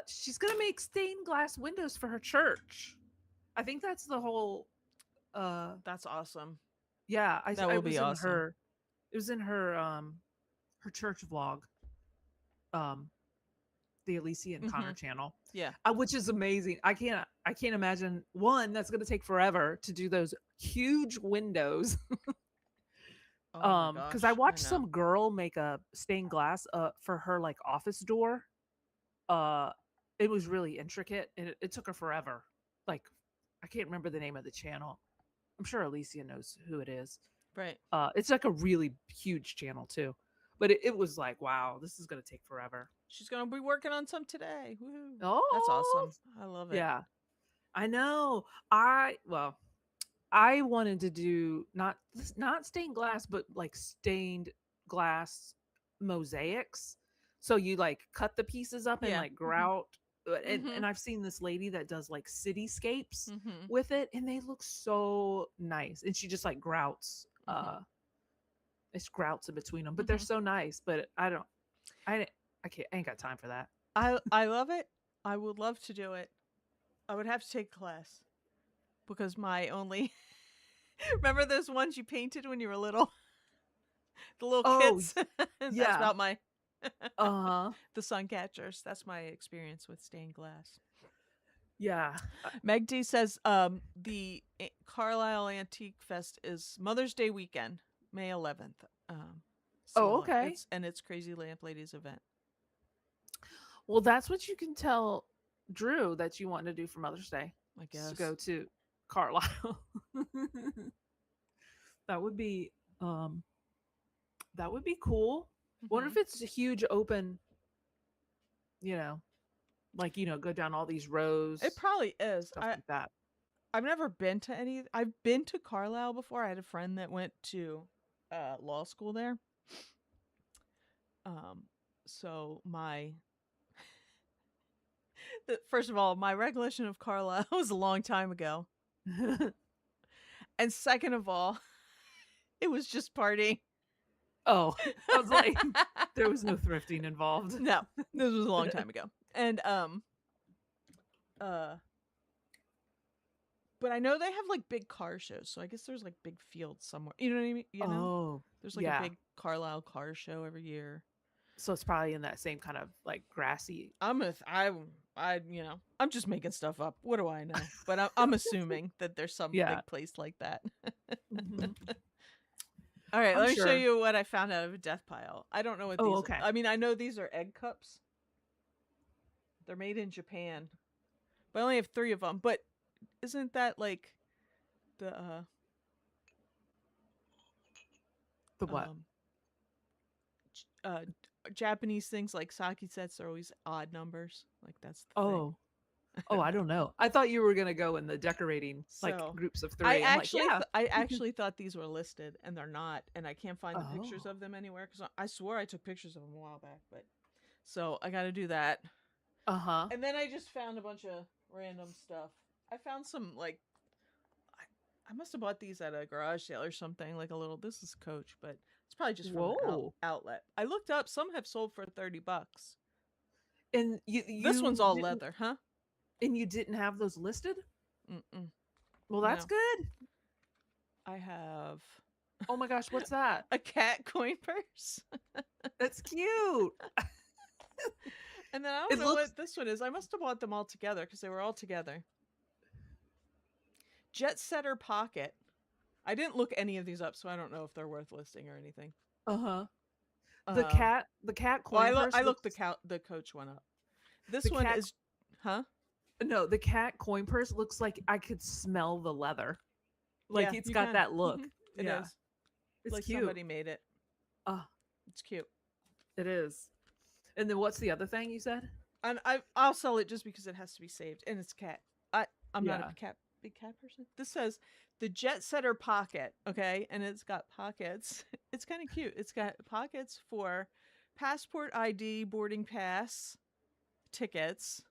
she's gonna make stained glass windows for her church. I think that's the whole. That's awesome. Yeah, That I will be was in awesome. her. It was in her church vlog. Um, the Alicia and Connor Mhm. channel, Yeah. which is amazing. I can't imagine one that's going to take forever to do those huge windows. Oh my Because I gosh, I watched know. some girl make a stained glass for her like office door. Uh, it was really intricate and it took her forever. Like I can't remember the name of the channel. I'm sure Alicia knows who it is. Right. It's like a really huge channel too. But it was like, wow, this is gonna take forever. She's gonna be working on some today. Woohoo! That's Oh, awesome. I love it. yeah, I know. I wanted to do not stained glass, but like stained glass mosaics. So you like cut the pieces up and Yeah. like grout. Mhm. And I've seen this lady that does like cityscapes Mhm. with it, and they look so nice. And she just like grouts, Mhm. it's grouts in between them, but they're Mhm. so nice. But I I can't, I ain't got time for that. I love it. I would love to do it. I would have to take a class because my only remember those ones you painted when you were little, the little Oh kits. That's yeah, about my uh huh, the sun catchers. That's my experience with stained glass. yeah. Meg D says the Carlisle Antique Fest is Mother's Day weekend, May 11th. Oh, So okay. it's Crazy Lamp Ladies event. Well, that's what you can tell Drew that you want to do for Mother's Day. I Just to guess. go to Carlisle. that would be um that would be cool. Wonder if Mhm. it's a huge open, you know, like go down all these It rows, probably is. stuff like that. I've never been to any. I've been to Carlisle before. I had a friend that went to law school there. Um, so First of all, my recollection of Carlisle was a long time ago. And second of all, it was just partying. Oh, I was like, there was no thrifting involved. No, this was a long time ago. And uh but I know they have like big car shows, so I guess there's like big fields somewhere. You know what I mean? You know? Oh, There's like a yeah. big Carlisle car show every year. So it's probably in that same kind of like grassy. I'm just making stuff up. What do I know? But I'm assuming that there's some Yeah. big place like that. Mhm. All right, I'm let me show sure. you what I found out of a death pile. I don't know what Oh, these okay. I mean, I know these are egg cups. They're made in Japan. But I only have 3 of them. But isn't that like the The what? um J- Japanese things like sake sets are always odd numbers. Like that's the thing. Oh, I oh, don't I know. don't know. I thought you were gonna go in the decorating like So groups of 3. I'm like, yeah. I You can. actually thought these were listed and they're not, and I can't find the pictures Oh. of them anywhere because I swore I took pictures of them a while back. But so I got to do that. Uh huh. And then I just found a bunch of random stuff. I found some like I must have bought these at a garage sale or something. Like a little. This is Coach, but it's probably just from an Whoa. outlet. I looked up. Some have sold for $30. And This one's all leather, huh? you didn't have those listed? Mm-mm. Well, that's No, good. I have Oh my gosh, what's that? a cat coin purse. That's cute. And then I don't It know looks. what this one is. I must have bought them all together because they were all together. Jet Setter Pocket. I didn't look any of these up, so I don't know if they're worth listing or anything. Uh huh. The Um, cat. The cat well, coin purse. I looked looks, the Coach one up. This the one cat. is, huh? No, the cat coin purse looks like I could smell the leather. Like Yeah, it's you got can. that look. It Yeah, is. it's Like cute. somebody made it. Ah, It's cute. it is. And then what's the other thing you said? And I'll sell it just because it has to be saved, and it's cat. I'm not Yeah. a big cat person. This says the Jet Setter Pocket, okay, and it's got pockets. It's kind of cute. It's got pockets for passport ID, boarding pass, tickets,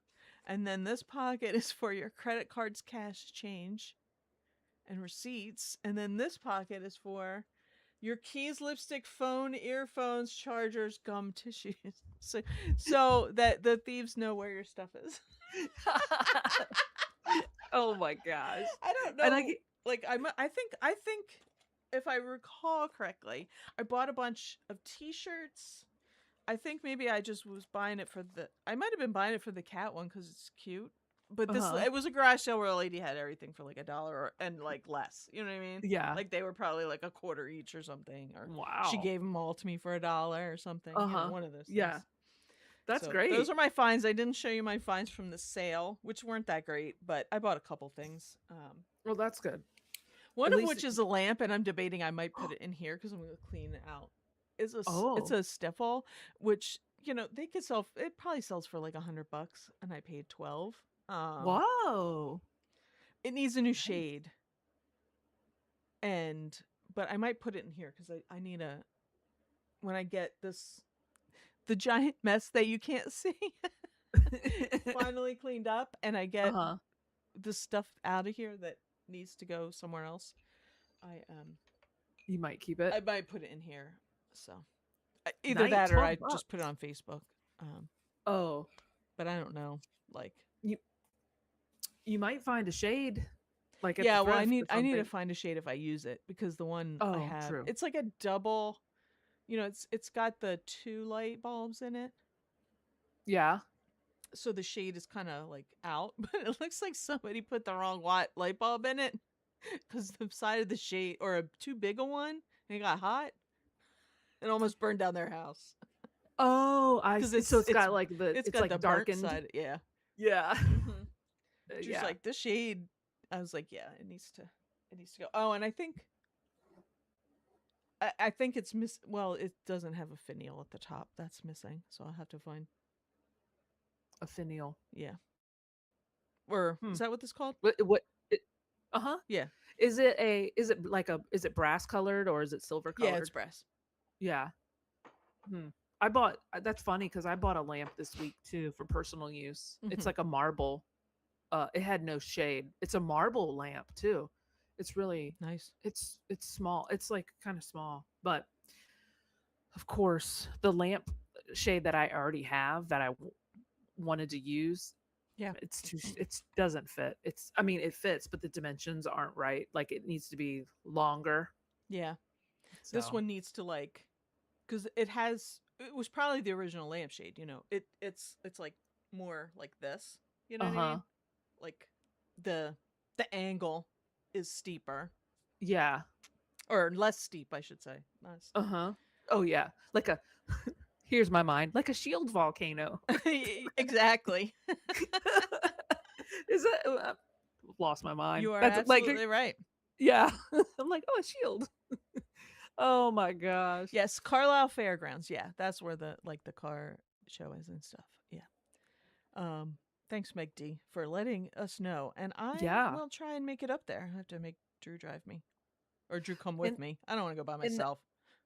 and then this pocket is for your credit card's cash change and receipts, and then this pocket is for your keys, lipstick, phone, earphones, chargers, gum, tissues. So that the thieves know where your stuff is. Oh my gosh. I don't And know. Like I think if I recall correctly, I bought a bunch of T-shirts. I think maybe I just was buying it for the. I might have been buying it for the cat one because it's cute. But this Uh-huh. it was a garage sale where a lady had everything for like $1 and like less. You know what I mean? Yeah. Like they were probably like a quarter each or something, or she Wow. gave them all to me for $1 or something. You know, Uh-huh. one of those Yeah. things. That's So great. those are my finds. I didn't show you my finds from the sale, which weren't that great, but I bought a couple things. Well, that's good. One At of least which is a lamp, and I'm debating I might put it in here because I'm going to clean it out. It's Oh. a Stiffle, which they could sell. It probably sells for like $100, and I paid 12. Whoa. It needs a new Nice. shade, but I might put it in here because I need a when I get the giant mess that you can't see finally cleaned up, and I get Uh-huh. the stuff out of here that needs to go somewhere else. You might keep it. I might put it in here. So either Nice. that or 12 I bucks. just put it on Facebook. Oh. But I don't know. Like, You might find a shade like at yeah, the well, thrift or I need to something. find a shade if I use it because the one I Oh, have, true. it's like a double. It's got the 2 light bulbs in it, Yeah. so the shade is kind of like out, but it looks like somebody put the wrong light bulb in it because the side of the shade or a too big a one and it got hot. It almost burned down their house Oh, I because see. So it's got like it's it's got like the burnt darkened. side. Yeah. Yeah. Just Yeah. like the shade. I was like, yeah, it needs to go. Oh, and I think it's well, it doesn't have a finial at the top. That's missing. So I'll have to find A finial. yeah. Or Hmm. is that what this called? What uh-huh. Yeah. Is it brass colored or is it silver colored? Yeah, it's brass. Yeah. Hmm. I bought that's funny because I bought a lamp this week too for personal use. It's Hmm. like a marble. It had no shade. It's a marble lamp too. It's really Nice. it's small. It's like kind of small, but of course the lamp shade that I already have that wanted to use, Yeah. it's too it doesn't fit. It's I mean it fits, but the dimensions aren't right. Like it needs to be longer. Yeah. This So one needs to like, because it was probably the original lampshade. It's like more like this. You know uh what I huh mean? Like the the angle is steeper yeah or less steep, I should say. Not uh steep. huh oh yeah like a here's my mind like a shield volcano. Exactly. Is that lost my mind? You are That's like absolutely right. yeah. I'm like oh a shield. Oh my gosh. Yes, Carlisle Fairgrounds. Yeah, that's where the car show is and stuff. Yeah. Um, Thanks, Meg D, for letting us know, and I Yeah. will try and make it up there. I have to make Drew drive me, or Drew come with and me. I don't want to go by and myself.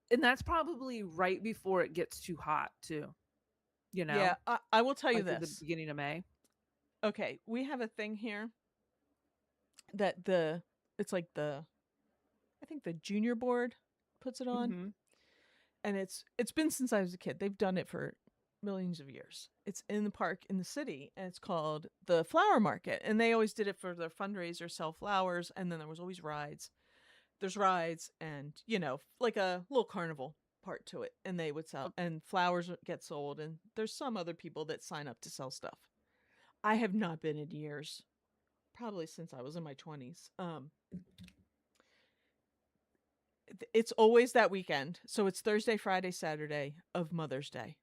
and that's probably right before it gets too hot too, you Yeah, know, I will tell you like at the this. beginning of May. Okay, we have a thing here that the it's like the I think the junior board puts it on, Mm-hmm. and it's been since I was a kid. They've done it for millions of years. It's in the park in the city, and it's called the Flower Market. And they always did it for their fundraiser, sell flowers, and then there was always rides. There's rides, and like a little carnival part to it. And they would sell, and flowers get sold, and there's some other people that sign up to sell stuff. I have not been in years, probably since I was in my 20s. It's always that weekend, so it's Thursday, Friday, Saturday of Mother's Day.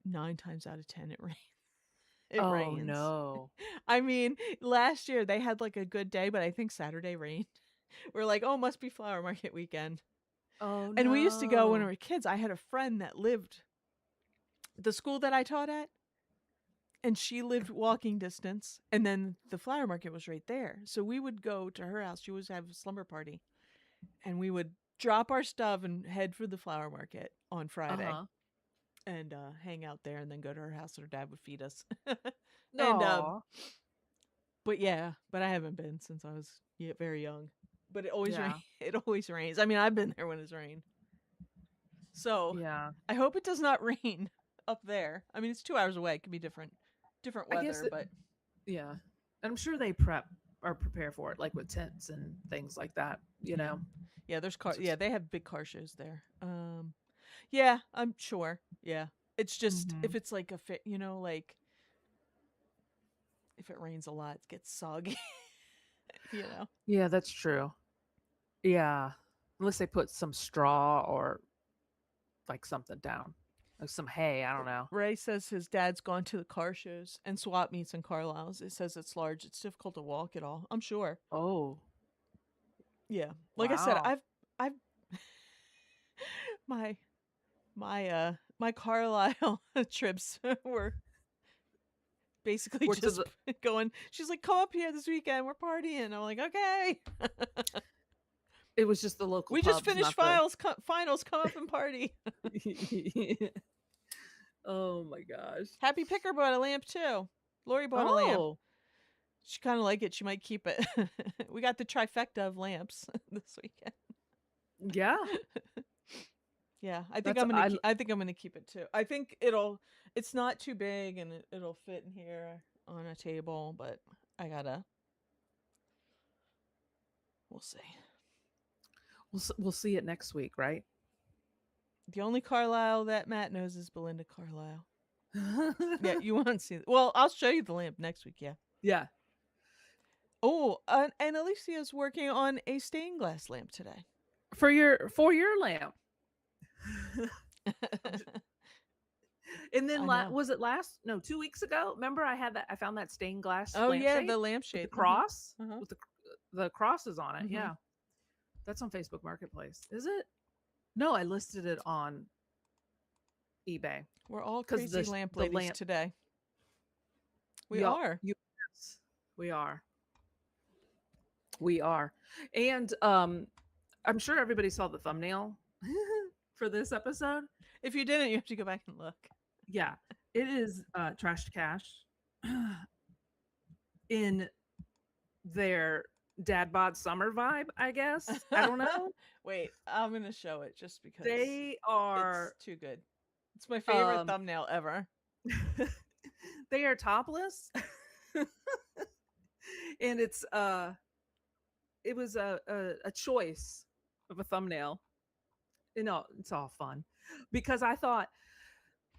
9 times out of 10 it rains. It Oh rains. no. I mean, last year they had like a good day, but I think Saturday rained. We're like, oh, must be flower market weekend. Oh And we used to go when we no. were kids. I had a friend that lived the school that I taught at, and she lived walking distance. And then the flower market was right there. So we would go to her house. She always have a slumber party. And we would drop our stuff and head for the flower market on Friday Uh-huh. and hang out there and then go to her house and her dad would feed us. and No. But yeah, but I haven't been since I was very young. But it always Yeah. it always rains. I mean, I've been there when it's rained. So Yeah. I hope it does not rain up there. I mean, it's 2 hours away. It could be different I guess weather, it but yeah. I'm sure they prep or prepare for it like with tents and things like that, you yeah, know. yeah. There's car. It's Yeah, just they have big car shows there. Yeah, I'm sure. Yeah, it's just mhm. if it's like a fit, like if it rains a lot, it gets soggy. you know. Yeah, that's true. Yeah. Unless they put some straw or like something down. Like some hay, I don't know. Ray says his dad's gone to the car shows and swap meets in Carlisle's. It says it's large. It's difficult to walk at all. I'm sure. Oh, Yeah. Like I said, wow. I've my my Carlisle trips were basically Or to just the going. She's like, "Come up here this weekend. We're partying." I'm like, "Okay." it was just the local We just pubs, finished not the finals. Come up and party. Oh my gosh. Happy Picker bought a lamp too. Lori bought a lamp. Oh, She kind of like it. She might keep it. We got the trifecta of lamps this weekend. yeah. Yeah, I think That's I'm gonna. I I think I'm gonna keep it too. I think It's not too big, and it'll fit in here on a table. But I gotta. We'll see. we'll see it next week, right? The only Carlisle that Matt knows is Belinda Carlisle. Yeah, you won't see. Well, I'll show you the lamp next week. Yeah. yeah. Oh, and Alicia's working on a stained glass lamp today. For your lamp. And then I know. was it last no 2 weeks ago? Remember I found that stained glass Oh yeah, lampshade the with the lampshade. cross Uh-huh. with the crosses on it. Mm-hmm. Yeah, that's on Facebook Marketplace. Is it? No, I listed it on eBay We're all because crazy lamp the ladies lamp. today. We Yeah, are. yes, we are. We are, and I'm sure everybody saw the thumbnail. for this episode. If you didn't, you have to go back and look. Yeah, it is Trash to Cash in their dad bod summer vibe, I guess. I don't know. Wait, I'm gonna show it just because They are it's too good. It's my favorite um thumbnail ever. they are topless. And it was a choice of a thumbnail. You know, it's all fun because I thought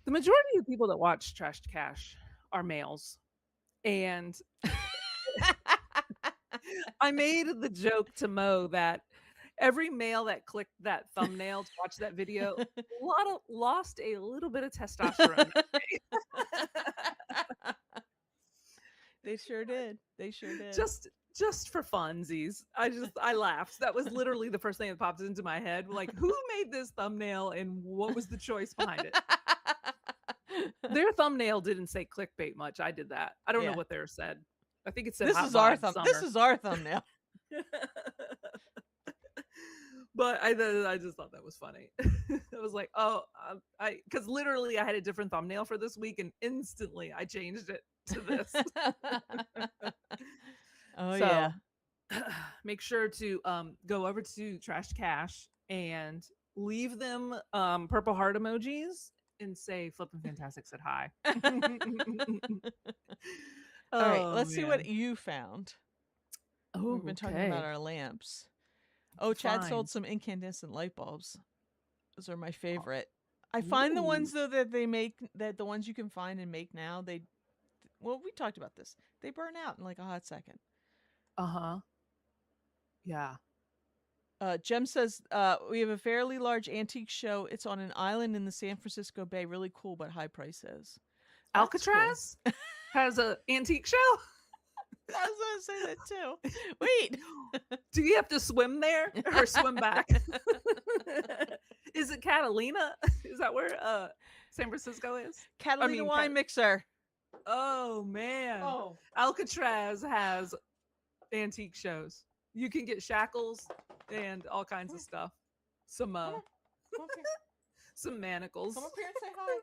the majority of people that watch Trash to Cash are males. And I made the joke to Mo that every male that clicked that thumbnail to watch that video lost a little bit of testosterone. They sure did. They sure did. Just for funsies. I laughed. That was literally the first thing that popped into my head. Like, who made this thumbnail and what was the choice behind it? Their thumbnail didn't say clickbait much. I did that. I don't know Yeah. what theirs said. I think it said This hot is our vibes summer. This is our thumbnail. But I just thought that was funny. I was like, oh, because literally I had a different thumbnail for this week, and instantly I changed it to this. Oh So, yeah. make sure to go over to Trash Cash and leave them purple heart emojis and say Flippin' Fantastic said hi. All right, Oh, let's see what man. you found. Oh, We've been talking about okay. our lamps. Oh, Chad Fine. sold some incandescent light bulbs. Those are my favorite. I find the ones though that they make, that the ones you can find and make now, well, we talked about this. They burn out in like a hot second. Uh-huh. Yeah. Jem says, we have a fairly large antique show. It's on an island in the San Francisco Bay. Really cool, but high prices. That's Alcatraz has an antique show. Cool. I was going to say that too. Wait. Do you have to swim there or swim back? Is it Catalina? Is that where San Francisco is? Catalina wine mixer. Oh, man. Oh. Alcatraz has antique shows. You can get shackles and all kinds of stuff. Some some manacles. Come up here and say hi.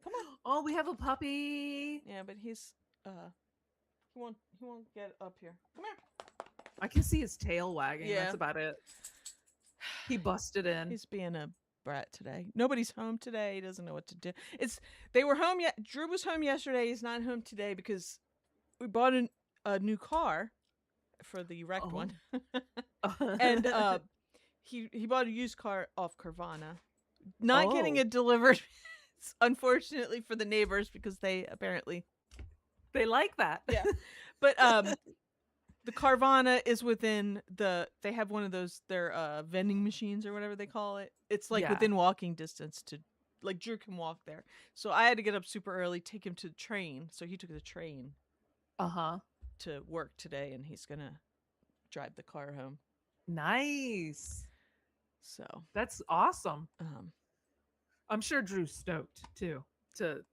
Come on. Oh, we have a puppy. Yeah, but he's he won't get up here. Come here. I can see his tail wagging. Yeah. That's about it. He busted in. He's being a brat today. Nobody's home today. He doesn't know what to do. They were home yet. Drew was home yesterday. He's not home today because we bought a new car for the wrecked one. And he bought a used car off Carvana. Not getting it delivered, unfortunately, for the neighbors because they apparently they like that. Yeah. But the Carvana is within they have one of those their vending machines or whatever they call it. It's like within walking distance to, like, Drew can walk there. So I had to get up super early, take him to the train. So he took the train to work today, and he's gonna drive the car home. Nice. So that's awesome. I'm sure Drew's stoked too to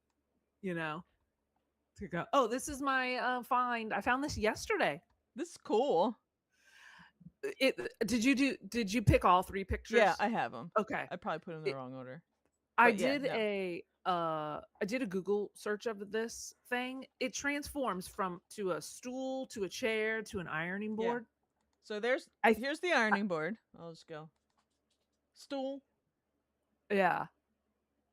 go. Oh, this is my find. I found this yesterday. This is cool. Did you pick all 3 pictures? Yeah, I have them. Okay. I probably put them in the wrong order. I did a Google search of this thing. It transforms to a stool, to a chair, to an ironing board. So here's the ironing board. I'll just go. Stool. Yeah.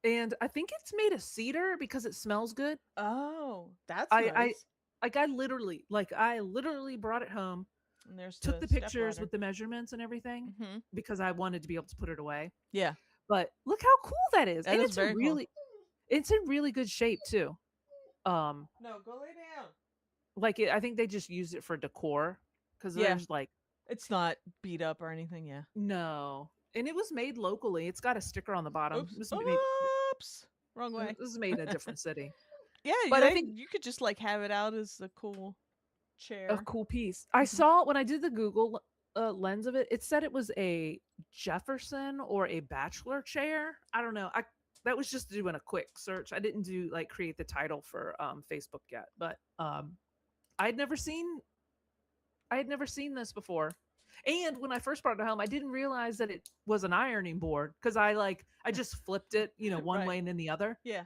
And I think it's made of cedar because it smells good. Oh, that's nice. I literally brought it home. And there's took the pictures with the measurements and everything because I wanted to be able to put it away. Yeah. But look how cool that is. That and is very cool. It's in really good shape too. No, go lay down. Like I think they just used it for decor because there's like it's not beat up or anything. Yeah. No. And it was made locally. It's got a sticker on the bottom. Oops. Wrong way. This is made in a different city. Yeah, but I think you could just like have it out as a cool chair. A cool piece. I saw when I did the Google lens of it, it said it was a Jefferson or a bachelor chair. I don't know. That was just doing a quick search. I didn't do create the title for Facebook yet, but I had never seen this before. And when I first brought it home, I didn't realize that it was an ironing board because I just flipped it, one Right. way and then the other. Yeah.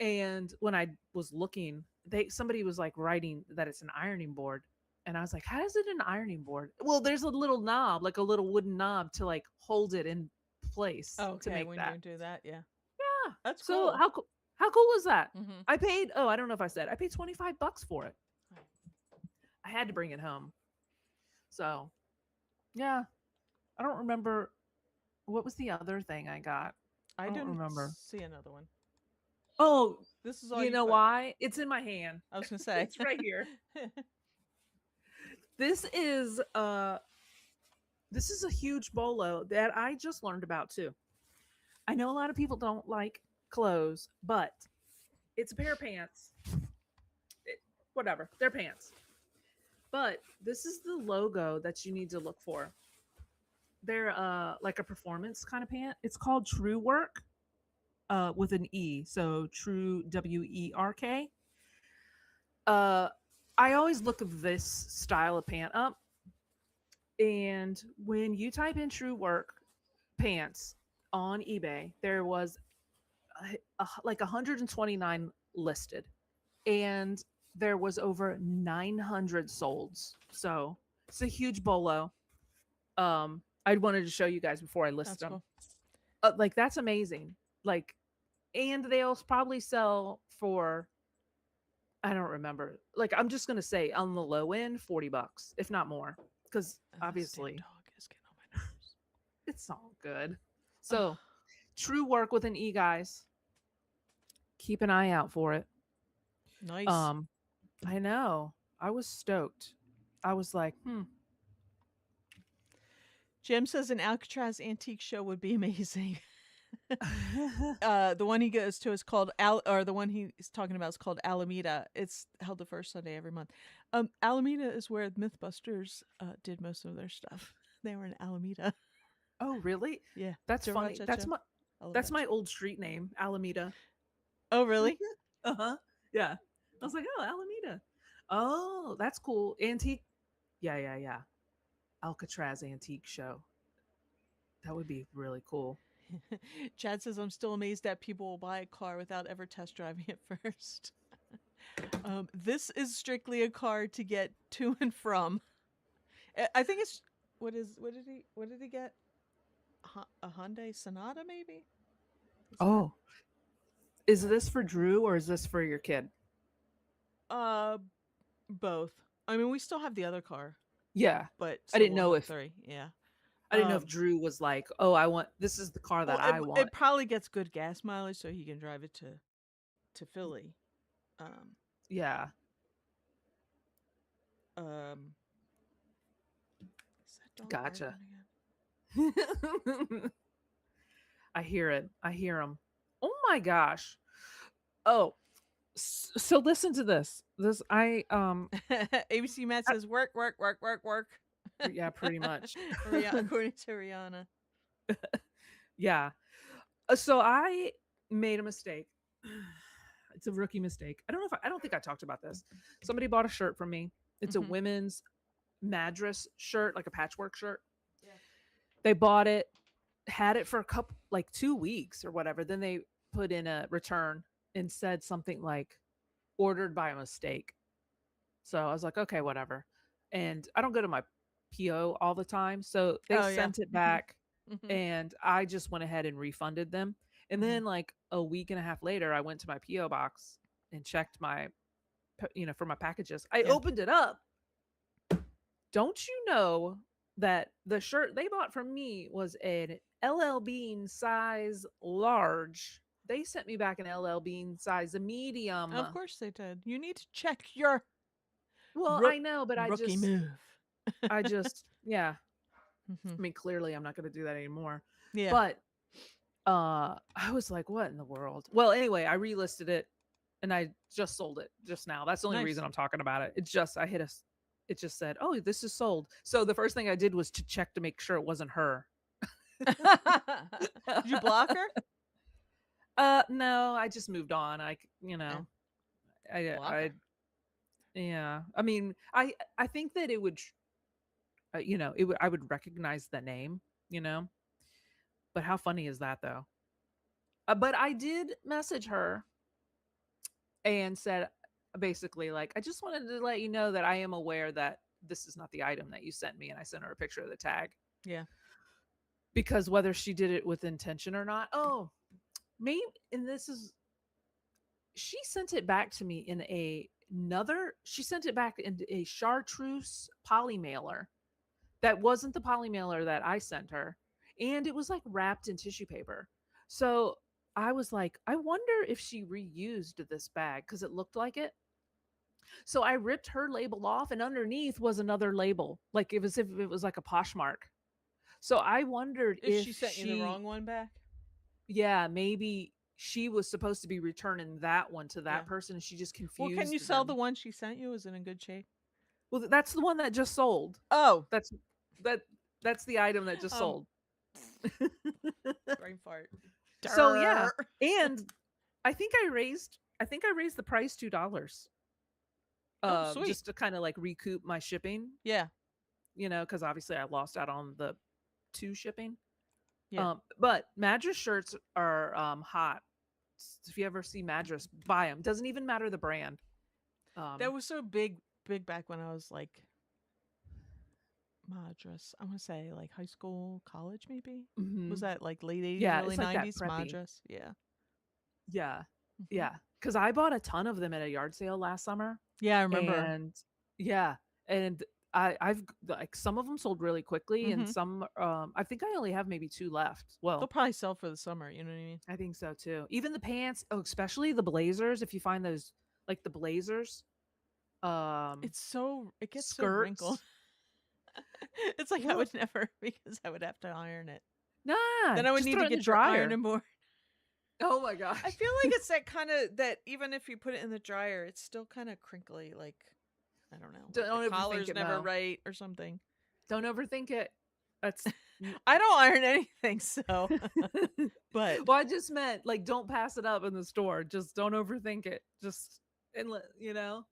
And when I was looking, somebody was like writing that it's an ironing board. And I was like, how is it an ironing board? Well, there's a little knob, like a little wooden knob to like hold it in place to Okay, make when that. you do that, yeah. Yeah. That's So cool. how cool is that? Mhm. I paid, oh, I don't know if I said, I paid $25 for it. I had to bring it home. So, yeah, I don't remember what was the other thing I got. I I don't didn't remember. see another one. Oh, This is all you you know put. why? It's in my hand. I was gonna say. It's right here. This is this is a huge bolo that I just learned about too. I know a lot of people don't like clothes, but it's a pair of pants. Whatever, they're pants. But this is the logo that you need to look for. They're like a performance kind of pant. It's called True Work with an E. So True WERK. Uh I always look of this style of pant up, and when you type in True Work pants on eBay, there was like 129 listed, and there was over 900 solds. So it's a huge bolo. I wanted to show you guys before I list That's them. cool. Like that's amazing. Like, and they'll probably sell for, I don't remember. Like I'm just gonna say on the low end, $40, if not more, because This damn obviously dog is getting on my nerves. it's all good. Ugh, So True Work with an E, guys. Keep an eye out for it. nice. Um, I know. I was stoked. I was like, Jim says an Alcatraz antique show would be amazing. hmm. The one he goes to is called or the one he's talking about is called Alameda. It's held the first Sunday every month. Alameda is where MythBusters did most of their stuff. They were in Alameda. Oh, really? Yeah. That's Did you ever watch funny. that That's show? my I love that's that my show. old street name, Alameda. Oh, really? Uh-huh. Yeah. I was like, oh, Alameda. Oh, that's cool. Antique. Yeah, yeah, yeah. Alcatraz antique show. That would be really cool. Chad says I'm still amazed that people will buy a car without ever test driving it first. This is strictly a car to get to and from. I think it's what did he get? A Hyundai Sonata maybe? Is that Oh, is this for Drew or is this for your kid? uh both? I mean, we still have the other car, Yeah. but I so didn't we'll know have if three. Yeah. I didn't know if Drew was like, "Oh, I want this is the car Well, that I want." it probably gets good gas mileage, so he can drive it to Philly. Um, Yeah. um, is that dog barking Gotcha. again? I hear it. I hear him. Oh my gosh. Oh, so listen to this. This ABC Matt I- says work, work, work, work, work. yeah, pretty much. According to Rihanna. Yeah. So I made a mistake. It's a rookie mistake. I don't think I talked about this. Somebody bought a shirt from me. It's a Mhm. women's Madras shirt, like a patchwork shirt. Yeah. They bought it, had it for a couple, like 2 weeks or whatever. Then they put in a return and said something like ordered by mistake. So I was like, okay, whatever. And I don't go to my PO all the time. So they Oh yeah. sent it back, Mhm. and I just went ahead and refunded them. And Mhm. then like a week and a half later, I went to my PO box and checked my, for my packages. I Yeah. opened it up. Don't you know that the shirt they bought from me was an LL Bean size large? They sent me back an LL Bean size medium. Of course they did. You need to check your Well, rook I know, but rookie move. yeah. Mhm. I mean, clearly I'm not going to do that anymore. Yeah. But I was like, what in the world? Well, anyway, I relisted it and I just sold it just now. That's the only Nice. reason I'm talking about it. It just I hit a it just said, "Oh, this is sold." So the first thing I did was to check to make sure it wasn't her. Did you block her? No, I just moved on. Yeah. I Block her. yeah. I mean, I think that it would I would recognize the name, you know. But how funny is that though? But I did message her and said basically like, I just wanted to let you know that I am aware that this is not the item that you sent me, and I sent her a picture of the tag Yeah. because whether she did it with intention or not. Oh, maybe, and this is, she sent it back to me in she sent it back in a chartreuse poly mailer that wasn't the poly mailer that I sent her, and it was like wrapped in tissue paper. So I was like, I wonder if she reused this bag because it looked like it. So I ripped her label off, and underneath was another label, like it was if it was like a Poshmark. So I wondered If if she sent you the she, wrong one back? yeah, maybe she was supposed to be returning that one to Yeah. that person, and she just Well, can you confused sell the them. one she sent you? Is it in good shape? Well, that's the one that just sold. Oh, That's that that's the item that just um, sold. brain fart. So yeah, Durr. and I think I raised the price $2. Oh, sweet. Just to kind of like recoup my shipping, Yeah. because obviously I lost out on the two shipping. Yeah. But Madras shirts are hot. If you ever see Madras, buy them. Doesn't even matter the brand. That Um, was so big back when I was like Madras. I want to say like high school, college, maybe. Was mhm. that like late 80s, Yeah, early it's like that 90s? preppy. Madras. Yeah. Yeah, Hmm. yeah. Because I bought a ton of them at a yard sale last summer, Yeah, I remember. and yeah, and I've like some of them sold really quickly, and Hmm. some I think I only have maybe two left. They'll Well, probably sell for the summer. You know what I mean? I think so too. Even the pants, oh, especially the blazers. If you find those, like the blazers, It's so, it gets so wrinkled. skirts. It's like I Well, would never because I would have to iron it. nah, Then I would just need throw to it in the get your dryer. ironing board. Oh my I gosh. feel like it's that kind of that even if you put it in the dryer, it's still kind of crinkly. Like I don't know, like the Don't overthink collar's it, never Mo. right or something. Don't overthink it. That's I don't iron anything, so but well, I just meant like don't pass it up in the store. Just don't overthink it. Just and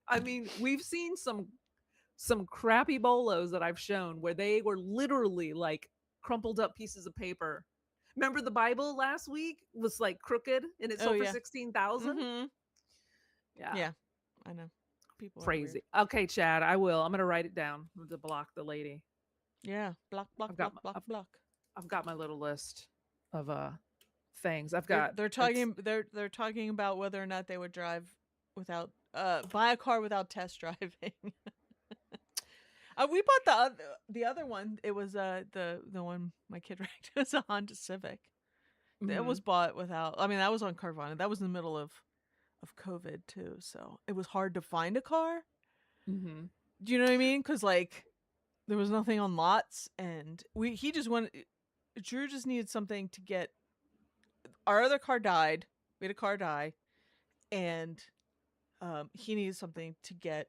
I mean, we've seen some crappy bolos that I've shown where they were literally like crumpled up pieces of paper. Remember the Bible last week was like crooked and it oh sold for yeah, 16,000? mm-hmm, Yeah, yeah, I know. People are weird. crazy. Okay, Chad, I will. I'm going to write it down to block the lady. Yeah, block, block, I've got block, my block, block. I've got my little list of things. I've They're got they're it's talking they're talking about whether or not they would drive without buy a car without test driving. We bought the other one. It was the one my kid wrecked. It was a Honda Civic. It was mhm bought without. I mean, that was on Carvana. That was in the middle of COVID too, so it was hard to find a car. mhm Do you know what I mean? Because like there was nothing on lots, and we he just wanted. Drew just needed something to get. Our other car died. We had a car die, and he needed something to get.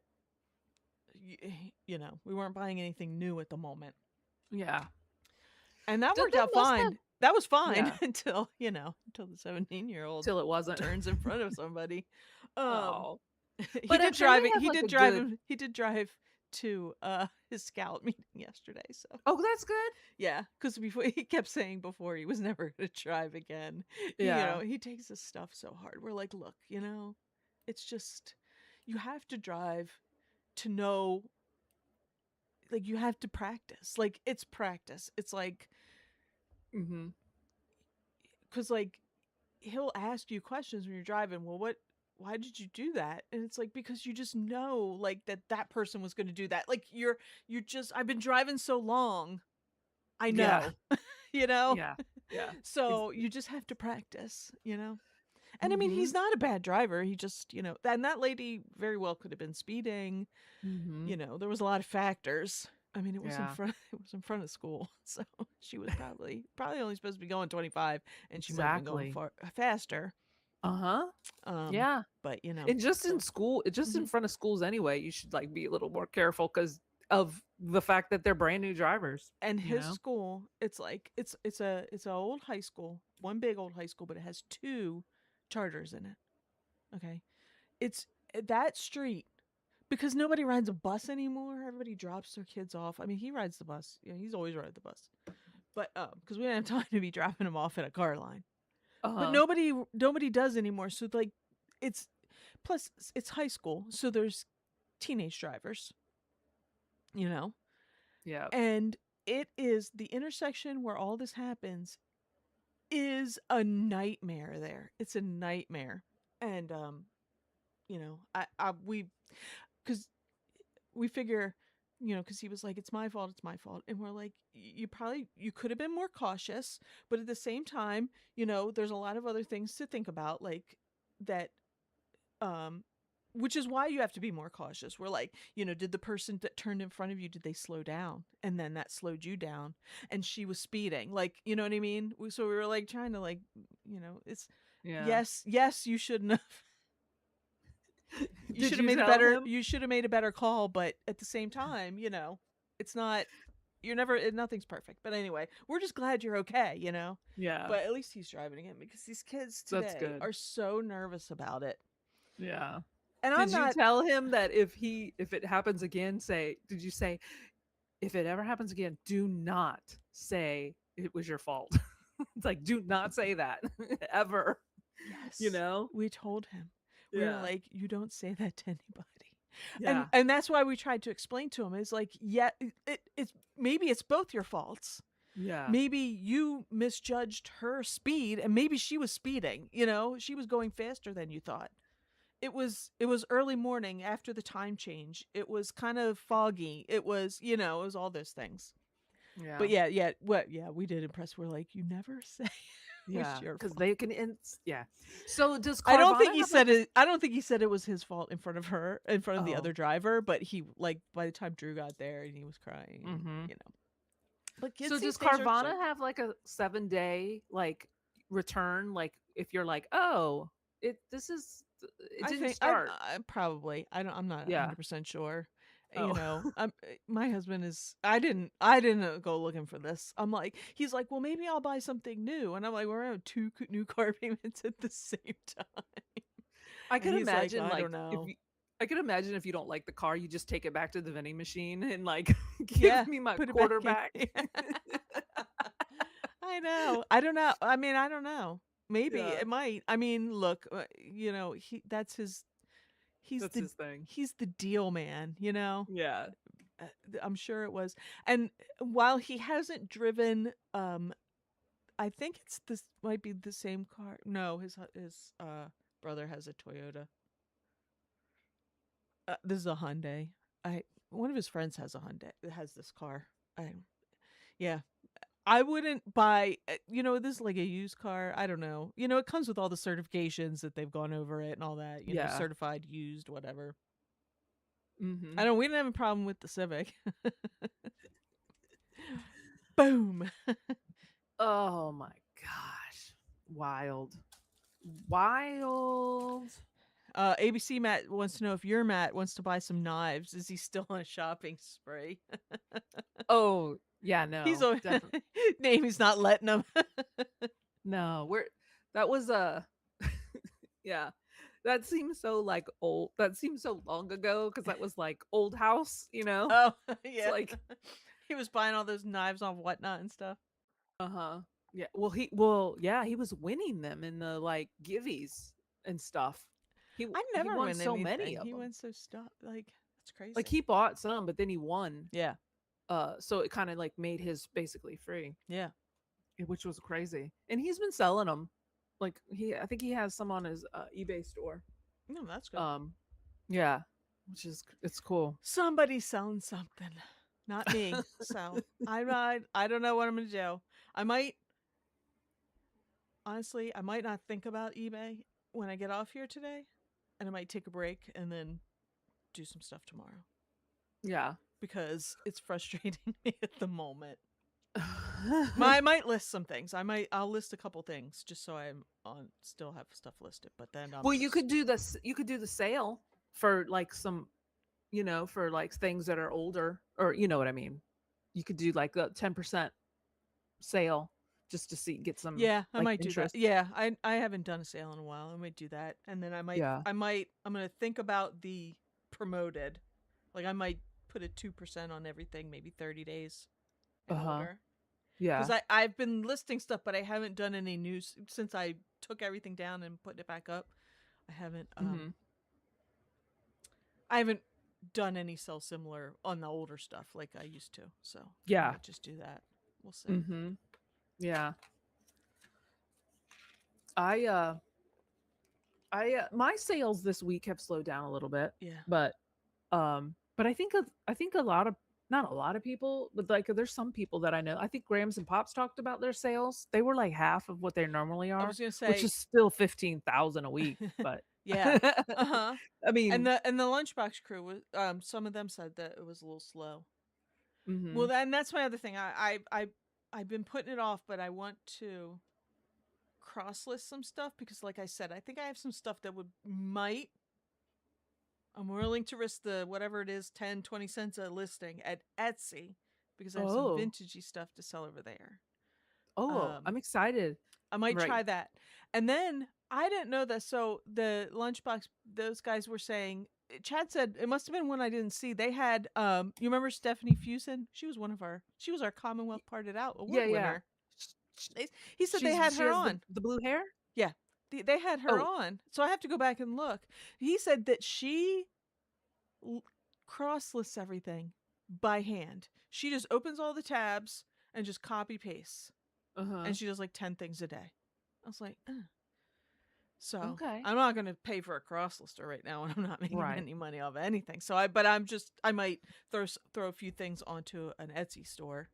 We weren't buying anything new at the moment. yeah. And that worked Then out wasn't that fine. That was fine yeah, until, until the 17-year-old till it wasn't. turns in front of somebody. Um Oh. he But did then drive they it. have He like did a drive good. him. He did drive to his scout meeting yesterday. So Oh, that's good. yeah, because before he kept saying before he was never going to drive again. Yeah. He takes his stuff so hard. We're like, look, it's just you have to drive to know. Like you have to practice. Like it's practice. It's like Mhm. because like he'll ask you questions when you're driving. Well, why did you do that? And it's like because you just know like that person was going to do that. Like you're just I've been driving so long. I Yeah. know. you know? Yeah. Yeah. So you just have to practice. And I mean, he's Mhm. not a bad driver. He just, and that lady very well could have been speeding. Mhm. There was a lot of factors. I mean, it was in Yeah. front it was in front of school. So she was probably only supposed to be going 25 and she might have been going Exactly. far faster. Uh-huh. Um, Yeah. but And just in so school, just in mhm. front of schools anyway, you should like be a little more careful cuz of the fact that they're brand new drivers, And you his know? school, it's like it's a old high school, one big old high school, but it has two charters in it. Okay. It's that street because nobody rides a bus anymore. Everybody drops their kids off. I mean, he rides the bus. Yeah, he's always ride the bus. But because we didn't have time to be dropping him off at a car line. But Uh-huh. nobody does anymore. So like, it's plus it's high school, so there's teenage drivers, you know, Yeah. and it is the intersection where all this happens is a nightmare. There, it's a nightmare, and you know, I we because we figure, you know, because he was like, it's my fault, and we're like, you could have been more cautious, but at the same time, you know, there's a lot of other things to think about, like that, um, which is why you have to be more cautious. We're like, you know, did the person that turned in front of you, did they slow down, and then that slowed you down, and she was speeding, like, you know what I mean? So we were like trying to like, you know, it's Yeah. yes, you shouldn't have. You Did should have you made a tell better him? you should have made a better call, but at the same time, you know, it's not you're never nothing's perfect. But anyway, we're just glad you're okay, you know. Yeah. But at least he's driving again because these kids That's today good. are so nervous about it. Yeah. And I'm Did you not tell him that if it happens again, did you say, if it ever happens again, do not say it was your fault? It's like, do not say that ever, you yes, know? we told him. We were Yeah. like, you don't say that to anybody. Yeah. And that's why we tried to explain to him is like, yeah, it's maybe it's both your faults. Yeah. Maybe you misjudged her speed and maybe she was speeding, you know, she was going faster than you thought. It was early morning after the time change. It was kind of foggy. It was, you know, it was all those things. Yeah. But yeah, we did impress. We're like, you never say it was Yeah. your Because fault. they can, yeah. So does I don't think Carvana he have like said a, it. I don't think he said it was his fault in front of her, in front of the oh, other driver. But he like by the time Drew got there and he was crying, and mm-hmm. you know. But kids So these does days are so. Carvana have like a 7-day like return? Like if you're like, oh, it I didn't think start. I probably I don't I'm not Yeah. 100% sure. You Oh. know, my husband is I didn't go looking for this. I'm like he's like, "Well, maybe I'll buy something new." And I'm like, "We're on two new car payments at the same time." I And could he's like, imagine "I like don't if know." you I could imagine if you don't like the car, you just take it back to the vending machine and like give Yeah, me my put it back quarter in. back. I know. I don't know. I mean, I don't know. Maybe Yeah, it might. I mean, look, you know, he's that's the his thing. he's the deal man, you know? Yeah. I'm sure it was. And while he hasn't driven, I think it's this might be the same car. No, his brother has a Toyota. This is a Hyundai. I One of his friends has a Hyundai. Has this car. I Yeah. I wouldn't buy. You know, this is like a used car. I don't know. You know, it comes with all the certifications that they've gone over it and all that. You know, Yeah. certified used, whatever. I Mhm. don't. We didn't have a problem with the Civic. Boom. Oh my gosh. Wild. Wild. ABC Matt wants to know if your Matt wants to buy some knives. Is he still on a shopping spree? Oh, yeah, He's no. a Definitely. name. He's not letting him. No. That was a yeah. That seems so like old. That seems so long ago because that was like old house, you know? Oh It's yeah. like, He was buying all those knives off Whatnot and stuff. uh-huh. Yeah. Well, yeah, he was winning them in the like giveies and stuff. I He never won win so many anything. of He them. went so stuff like that's Like crazy. he bought some, but then he won. Yeah. So it kind of like made his basically free, Yeah. which was crazy. And he's been selling them. Like I think he has some on his eBay store. No, that's good. Um, yeah, it's cool. Somebody's selling something. Not me. So I don't know what I'm gonna do. I might honestly I might not think about eBay when I get off here today. And I might take a break and then do some stuff tomorrow. Yeah. Because it's frustrating me at the moment. I might list some things. I'll list a couple things just so I'm on still have stuff listed. But then I'm Well, you just could do this. You could do the sale for like some, for like things that are older, or you know what I mean. You could do like a 10% sale just to get some yeah, I like might do that. interest. Yeah, I haven't done a sale in a while. I might do that, and then Yeah. I'm gonna think about the promoted. Like I might put a 2% on everything, maybe 30 days and Uh-huh. older. Because Yeah. I've been listing stuff, but I haven't done any news since I took everything down and put it back up. I haven't Mhm. I haven't done any sell similar on the older stuff like I used to. So I Yeah. might just do that. We'll see. Mhm. Yeah. I uh my sales this week have slowed down a little bit, Yeah. but I think a lot of, not a lot of people, but like there's some people that I know. I think Grams and Pops talked about their sales. They were like half of what they normally I are, was gonna which say, is still 15,000 a week, but yeah, uh huh. I mean, And the lunchbox crew was some of them said that it was a little slow. Well, mhm. then that's my other thing. I've been putting it off, but I want to cross list some stuff because, like I said, I think I have some stuff that would might. I'm willing to risk the whatever it is, 10, 20 cents a listing at Etsy because I have some Oh. vintagey stuff to sell over there. Oh, Um, I'm excited. I might Right. try that. And then I didn't know that. So the lunchbox, those guys were saying, Chad said it must have been one I didn't see. They had, you remember Stephanie Fusen? She was our Y- Commonwealth Parted Out Yeah, award yeah. winner. He said they She's had she her has on. the blue hair? Yeah, they had her Oh, on. So I have to go back and look. He said that she cross lists everything by hand. She just opens all the tabs and just copy pastes. uh-huh. And she does like 10 things a day. I was like, so Okay. I'm not going to pay for a cross lister right now, and I'm not making Right. any money off anything. But I might throw a few things onto an Etsy store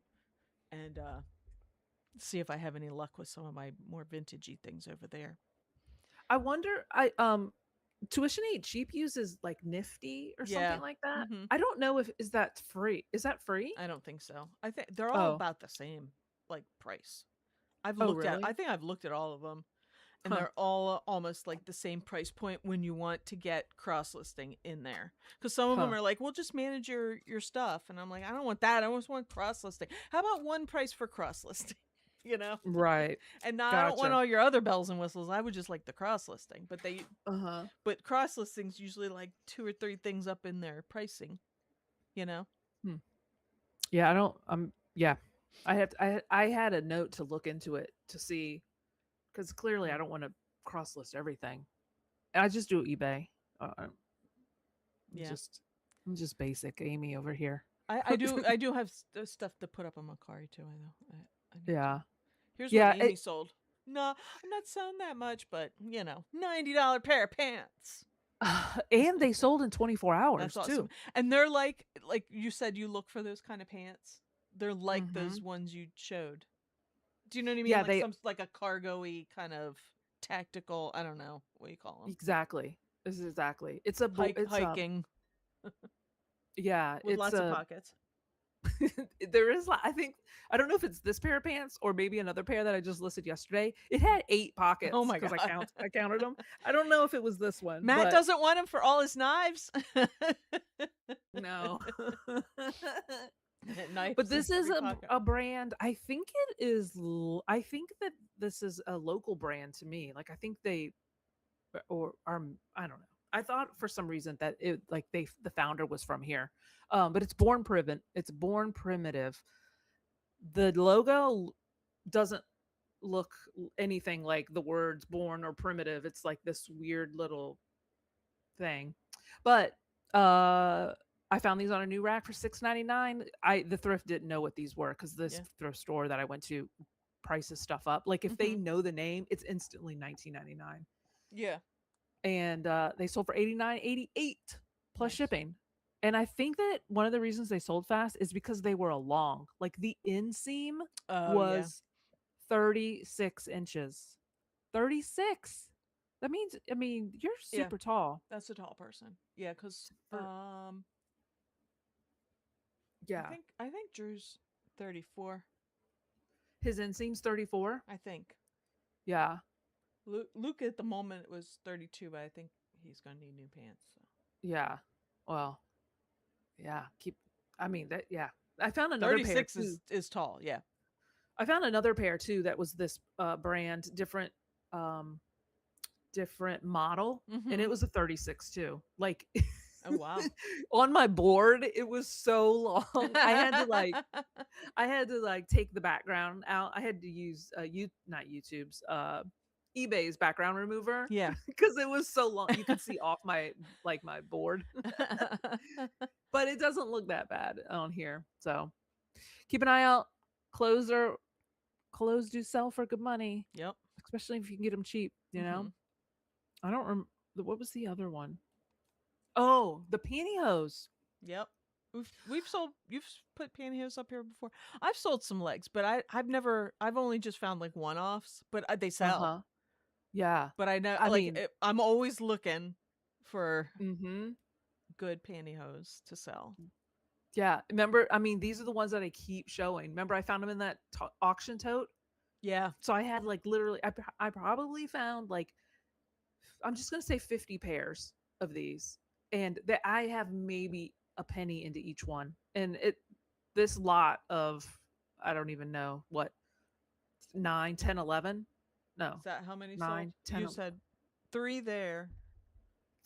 and see if I have any luck with some of my more vintagey things over there. I wonder, Tuition Ain't Cheap uses like Nifty or something Yeah. like that. Hmm. I don't know if is that free. Is that free? I don't think so. I think they're all Oh. about the same like price. Oh, really? I think I've looked at all of them, and Huh. they're all almost like the same price point when you want to get cross listing in there. Because some of them Huh. are like, "Well, just manage your stuff," and I'm like, "I don't want that. I just want cross listing. How about one price for cross listing?" you know. Right. And now I don't want Gotcha. all your other bells and whistles. I would just like the cross listing. Uh-huh. But cross listings usually like two or three things up in their pricing. You know. Hmm. Yeah, I don't yeah. I had a note to look into it to see, cuz clearly I Mm. don't want to cross list everything. I just do eBay. I'm Yeah. just I'm just basic Amy over here. I do have stuff to put up on Macari too. I know. I need to. Yeah. Here's what Yeah, Amy sold. No, I'm not selling that much, but $90 pair of pants. and they sold in 24 That's hours awesome. too. And they're like you said, you look for those kind of pants. They're like those Mhm. ones you showed. Do you know what I mean? Yeah, Like they some like a cargo-y kind of tactical. I don't know what you call them. exactly. This is exactly. It's a Hiking yeah, with it's lots of a pockets. there is I think I don't know if it's this pair of pants or maybe another pair that I just listed yesterday. It had 8 Oh pockets my cuz god. I counted them. I don't know if it was this one, Matt but doesn't want him for all his knives. no. But Knives in this is every pocket. a brand. I think it is I think that this is a local brand to me. Like I think they or are I don't know. I thought for some reason that it like the founder was from here. But it's born primitive. The logo doesn't look anything like the words born or primitive. It's like this weird little thing. But I found these on a new rack for $6.99. The thrift didn't know what these were because this Yeah. thrift store that I went to prices stuff up. Like if they Hmm. know the name, it's instantly $19.99. Yeah. And they sold for $89.88 plus Nice. shipping. And I think that one of the reasons they sold fast is because they were long. Like the inseam Oh yeah. was 36 inches. 36. That means I mean, you're Yeah. super tall. That's a tall person. Yeah, because For yeah. I think Drew's 34. His inseam's 34. I think Yeah. Luke at the moment was 32, but I think he's gonna need new pants. So. Yeah. Well, yeah. Keep I mean that yeah. I found another pair 36 too. is tall. Yeah. I found another pair too that was this brand, um different model, and Mm-hmm. it was a 36 too. Like Oh, wow. On my board. It was so long. I had to like take the background out. I had to use not YouTube's eBay's background remover Yeah. because it was so long. You could see off my like my board, but it doesn't look that bad on here. So keep an eye out. Clothes are clothes do sell for good money, Yep. especially if you can get them cheap. You know, Mhm. I don't remember what was the other one. Oh, the pantyhose. Yep. We've sold you've put pantyhose up here before. I've sold some legs, but I've only just found like one-offs, but they Uh sell. huh. Yeah. But I know I like mean, I'm always looking for mm-hmm. good pantyhose to sell. Yeah. Remember, I mean, these are the ones that I keep showing. Remember, I found them in that auction tote. Yeah. So I had like literally, I probably found like, I'm just going to say 50 pairs of these. And that I have maybe a penny into each one. And this lot of, I don't even know what, 9, 10, 11. Is No, that how many sold? 9, 10, You said 3 there.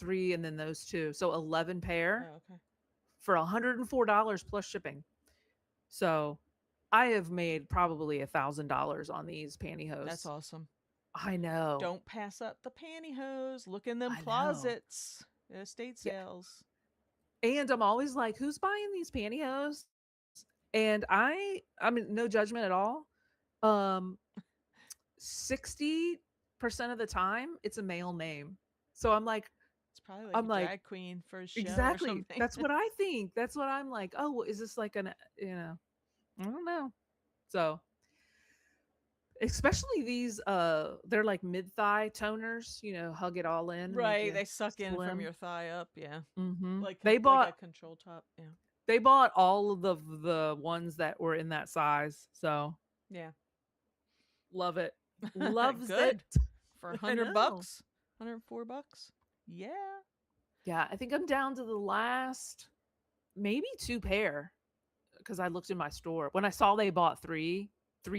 3, and then those two. So 11 pair Oh, okay. for $104 plus shipping. So I have made probably $1,000 on these That's pantyhose. awesome. I know. Don't pass up the pantyhose. Look in them I know. closets. Estate Yeah. sales. And I'm always like, who's buying these pantyhose? And I mean, no judgment at all. Um, 60% of the time it's a male name. So It's probably like I'm a like, drag queen for a show or exactly. something. That's what I think. That's what I'm like. Oh, well, is this like I don't know. So especially these they're like mid-thigh toners, hug it all in, make Right, you they suck in from slim. your thigh up, yeah. Mhm. Like They like a bought control top, yeah. they bought all of the ones that were in that size. So, Yeah. love it. Loves it. Good. For a I hundred know. bucks, $104. Yeah. Yeah, I think I'm down to the last maybe 2 pair because I looked in my store. When I saw they bought 3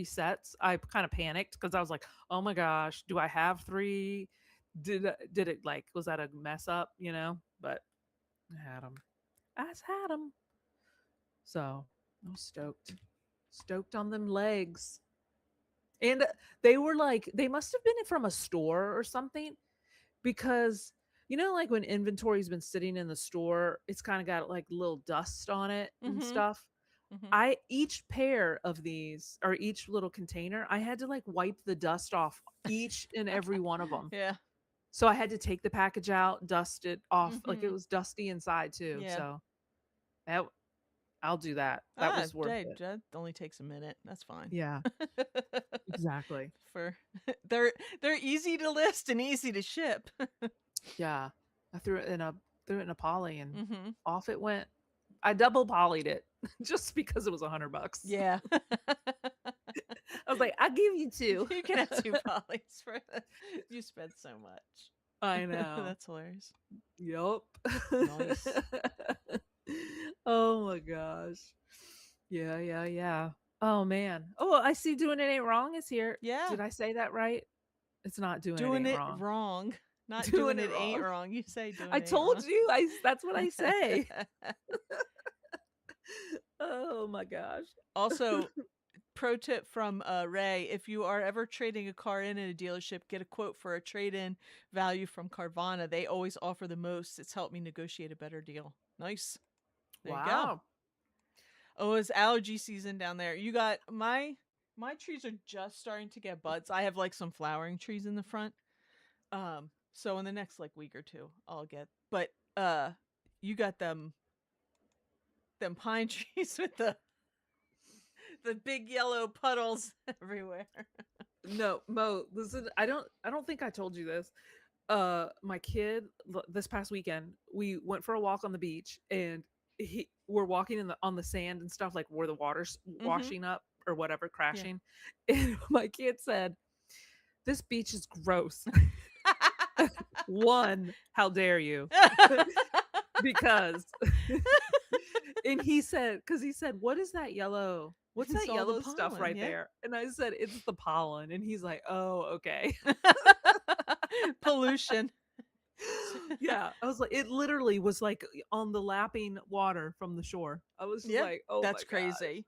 sets, I kind of panicked because I was like, "Oh my gosh, do I have 3? Did it like was that a mess up, But I had them. I just had them. So, I'm stoked. Stoked on them legs. And they were like they must have been from a store or something because like when inventory's been sitting in the store, it's kind of got like little dust on it and Mhm. stuff. Mhm. I each pair of these or each little container, I had to like wipe the dust off each and every one of them. Yeah. So I had to take the package out, dust it off. Like it Mhm. was dusty inside too. Yeah. So that I'll do that. That was worth Hey, it. that only takes a minute. That's fine. Yeah, exactly. For they're easy to list and easy to ship. Yeah. I threw it in a poly and Mhm. off it went. I double polyed it just because it was $100. Yeah. I was like, I'll give you two. You can have 2 polys for you spent so I much. know. That's hilarious. Yup. Nice. Oh my gosh. Yeah, yeah, yeah. Oh man. Oh, I see doing it ain't wrong is here. Yeah. Did I say that right? It's not doing it Doing ain't it wrong. wrong. Not Doing doing it it ain't wrong. wrong. You say doing I it ain't told wrong. you. That's what I say. Oh my gosh. Also, pro tip from Ray, if you are ever trading a car in a dealership, get a quote for a trade-in value from Carvana. They always offer the most. It's helped me negotiate a better deal. Nice. There you go. Wow. Oh, it's allergy season down there. You got my trees are just starting to get buds. I have like some flowering trees in the front. So in the next like week or two, I'll get. But you got them pine trees with the big yellow puddles everywhere. No, Mo, listen, I don't think I told you this. My kid this past weekend, we went for a walk on the beach and we're walking on the sand and stuff like where the water's Mm-hmm. washing up or whatever Yeah. crashing. And my kid said, "This beach is gross." One, how dare you? Because and he said, "What is that yellow? What's It's that all the yellow stuff pollen, right yeah. there?" And I said, "It's the pollen." And he's like, "Oh, okay." Pollution. Yeah, I was like, it literally was like on the lapping water from the shore. I was just Yeah, like, oh my that's gosh. crazy.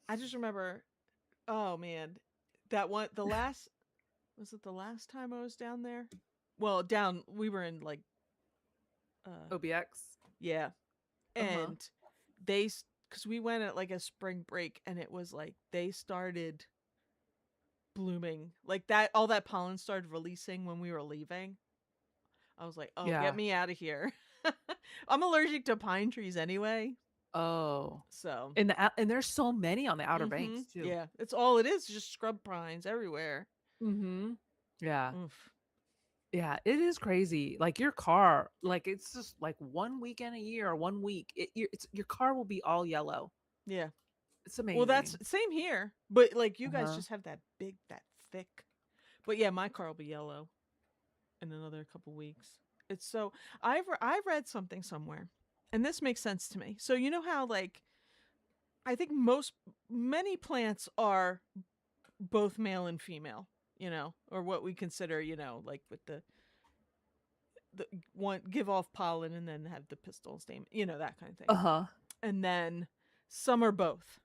I just remember, oh man, that one, the last, was it the last time I was down there? Well, down, we were in like, uh, OBX. yeah, Uh huh. and because we went at like a spring break and it was like they started blooming like that, all that pollen started releasing when we were leaving. I was like, oh, get Yeah. me out of here. I'm allergic to pine trees anyway, Oh. so And there's so many on the Outer Banks too. yeah, it's all it is, just scrub pines everywhere. Mm-hmm. Yeah. Oof. Yeah, it is crazy. Like your car, like it's just like one weekend a year or 1 week, your car will be all yellow. Yeah. It's Well, that's amazing. same here, but like you guys Uh-huh. just have that big, that thick. But yeah, my car will be yellow in another couple weeks. It's so I read something somewhere, and this makes sense to me. So you know how like I think many plants are both male and female, or what we consider, like with the one give off pollen and then have the pistil stamen, that kind of thing. Uh-huh. And then some are both.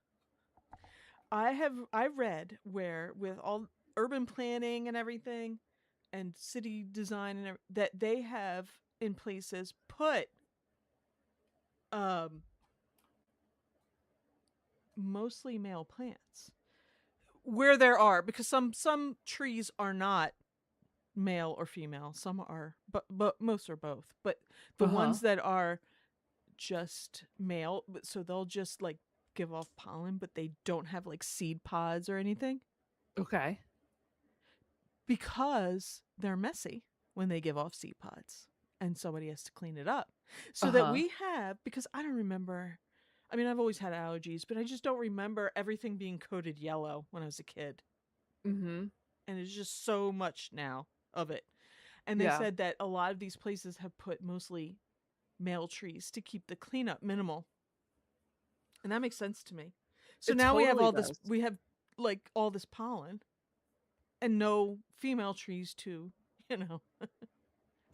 I read where with all urban planning and everything and city design and that they have in places put um mostly male plants where there are, because some trees are not male or female, some are, but most are both, but the Uh-huh. ones that are just male, so they'll just like give off pollen but they don't have like seed pods or anything Okay. because they're messy when they give off seed pods and somebody has to clean it up. So that Uh-huh. we have, because I don't remember, I mean, I've always had allergies, but I just don't remember everything being coated yellow when I was a kid. Mm-hmm. And it's just so much now of it. And they Yeah. said that a lot of these places have put mostly male trees to keep the cleanup minimal. And that makes sense to me. So It now we have totally all this, does. we have like all this pollen and no female trees to, you know,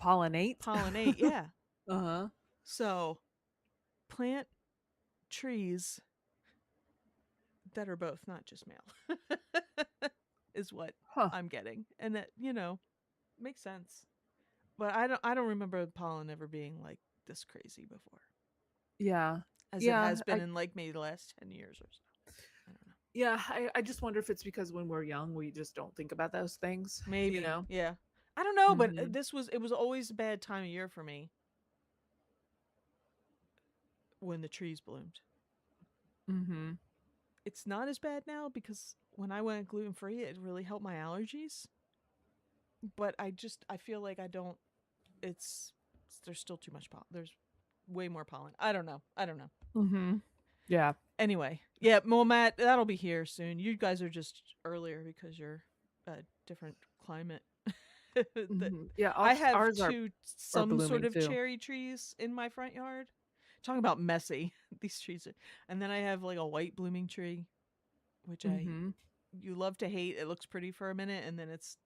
Pollinate. pollinate. Yeah. Uh-huh. So plant trees that are both, not just male, is what Huh. I'm getting. And that, makes sense. But I don't remember pollen ever being like this crazy before, Yeah. as it Yeah. has been in like maybe the last 10 years or so. I don't know. Yeah, I just wonder if it's because when we're young, we just don't think about those things, you Maybe. know? Yeah. I don't know, but Mm-hmm. it was always a bad time of year for me when the trees bloomed. Mm-hmm. It's not as bad now because when I went gluten free, it really helped my allergies. But I feel like I don't. It's there's still too much pollen. There's way more pollen. I don't know. I don't know. Mm-hmm. Yeah. Anyway, yeah, well, Matt, that'll be here soon. You guys are just earlier because you're a different climate. Mm-hmm. Yeah, I have ours are some sort blooming of too. cherry trees in my front yard. Talking about messy, these trees are, and then I have like a white blooming tree, which Mm-hmm. you love to hate. It looks pretty for a minute, and then it's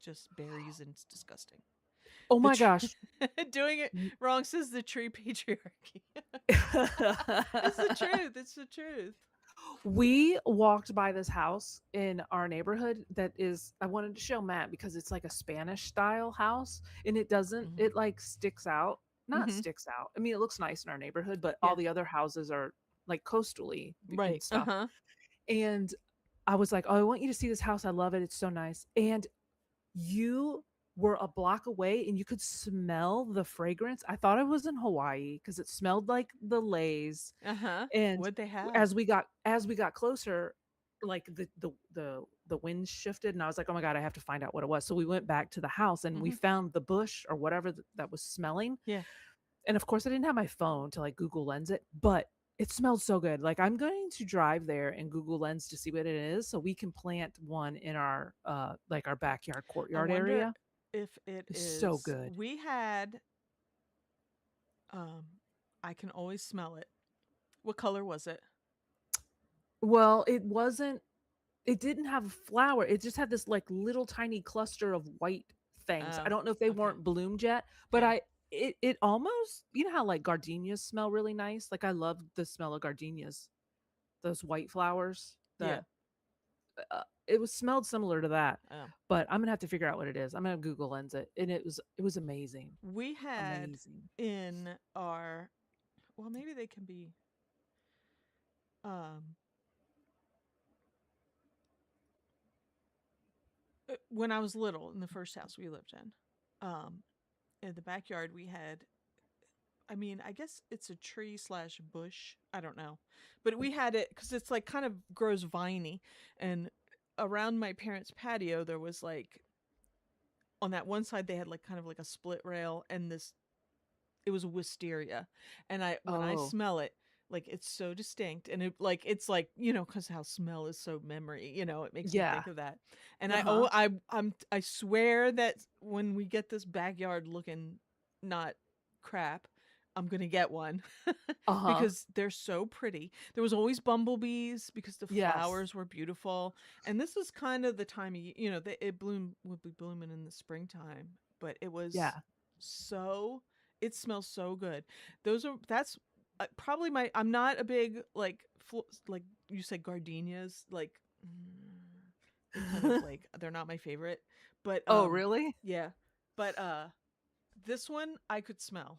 just berries and it's disgusting. Oh The my gosh. doing it wrong says the tree patriarchy. It's the truth. It's the truth. We walked by this house in our neighborhood that is, I wanted to show Matt because it's like a Spanish style house and Hmm. it like sticks out, not Hmm. sticks out. I mean, it looks nice in our neighborhood, but all Yeah. the other houses are like coastally and Right. Uh stuff. huh. And I was like, "Oh, I want you to see this house. I love it. It's so nice." And you were a block away and you could smell the fragrance. I thought I was in Hawaii because it smelled like the Lays. Uh huh. And What'd they have? as we got closer, like the wind shifted and I was like, "Oh my god, I have to find out what it was." So we went back to the house and we Hmm. found the bush or whatever that was smelling. Yeah. And of course, I didn't have my phone to like Google Lens it, but it smelled so good. Like I'm going to drive there and Google Lens to see what it is so we can plant one in our like our backyard I courtyard wonder area. if it It's so is. good. We had. Um, I can always smell it. What color was it? Well, it didn't have a flower. It just had this like little tiny cluster of white things. I Oh, don't know if they okay. weren't bloomed yet, but Yeah. it almost, you know how like gardenias smell really nice? Like I love the smell of gardenias. Those white flowers Yeah. that it was smelled similar to that. Oh. But I'm gonna have to figure out what it is. I'm gonna Google Lens it, and it was amazing, We had amazing. in our, well, maybe they can be, um when I was little in the first house we lived in the backyard we had, I mean, I guess it's a tree slash bush. I don't know. But we had it because it's like kind of grows viney. And around my parents' patio, there was like, on that one side, they had like kind of like a split rail and this, it was a wisteria. And when I Oh, smell it, like it's so distinct and it's like, because how smell is so memory, it makes me yeah. think of that. And Uh-huh. I swear that when we get this backyard looking not crap, I'm gonna get one Uh-huh. because they're so pretty. There was always bumblebees because the Yes. flowers were beautiful, and this is kind of the time of it would be blooming in the springtime, but it was Yeah. so it smells so good. That's probably my. I'm not a big like you said gardenias they kind of like they're not my favorite, but Oh, really? yeah, but this one I could smell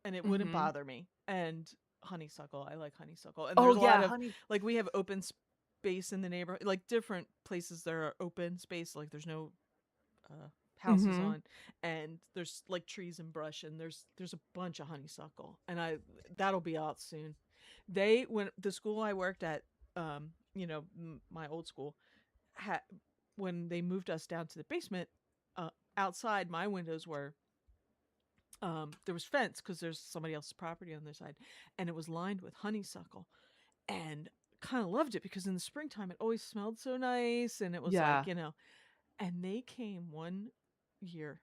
and it wouldn't Mhm. bother me. And honeysuckle, I like honeysuckle. And Oh, there's a lot yeah, of honey. like we have open space in the neighborhood, like different places there are open space, like there's no uh houses Mhm. on, and there's like trees and brush, and there's a bunch of honeysuckle, and I that'll be out soon. They when the school I worked at, my old school had, when they moved us down to the basement, outside my windows were, there was fence because there's somebody else's property on their side, and it was lined with honeysuckle, and kind of loved it because in the springtime it always smelled so nice, and it was like, Yeah. and they came one year,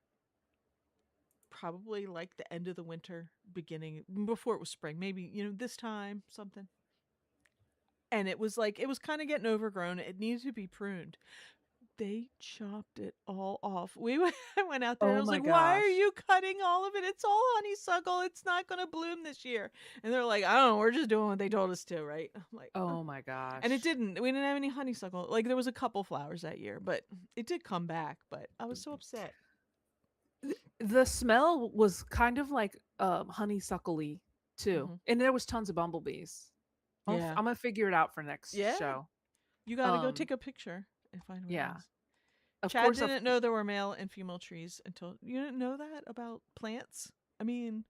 probably like the end of the winter, beginning before it was spring, maybe this time something, and it was like it was kind of getting overgrown. It needed to be pruned. They chopped it all off. Went out there and I Oh was my like, "Why are gosh. you cutting all of it? It's all honeysuckle. It's not going to bloom this year." And they're like, "I don't know. We're just doing what they told us to, right?" I'm like, "Ugh." Oh my And it gosh. didn't. We didn't have any honeysuckle. Like there was a couple flowers that year, but it did come back. But I was so upset. The smell was kind of like, honeysuckly too, Hmm. and there was tons of bumblebees. Yeah, I'm gonna figure it out for next yeah. show. You got to go Um, take a picture and find what it yeah. is. Of Chad course, didn't know there were male and female trees until you didn't know that about plants. I mean,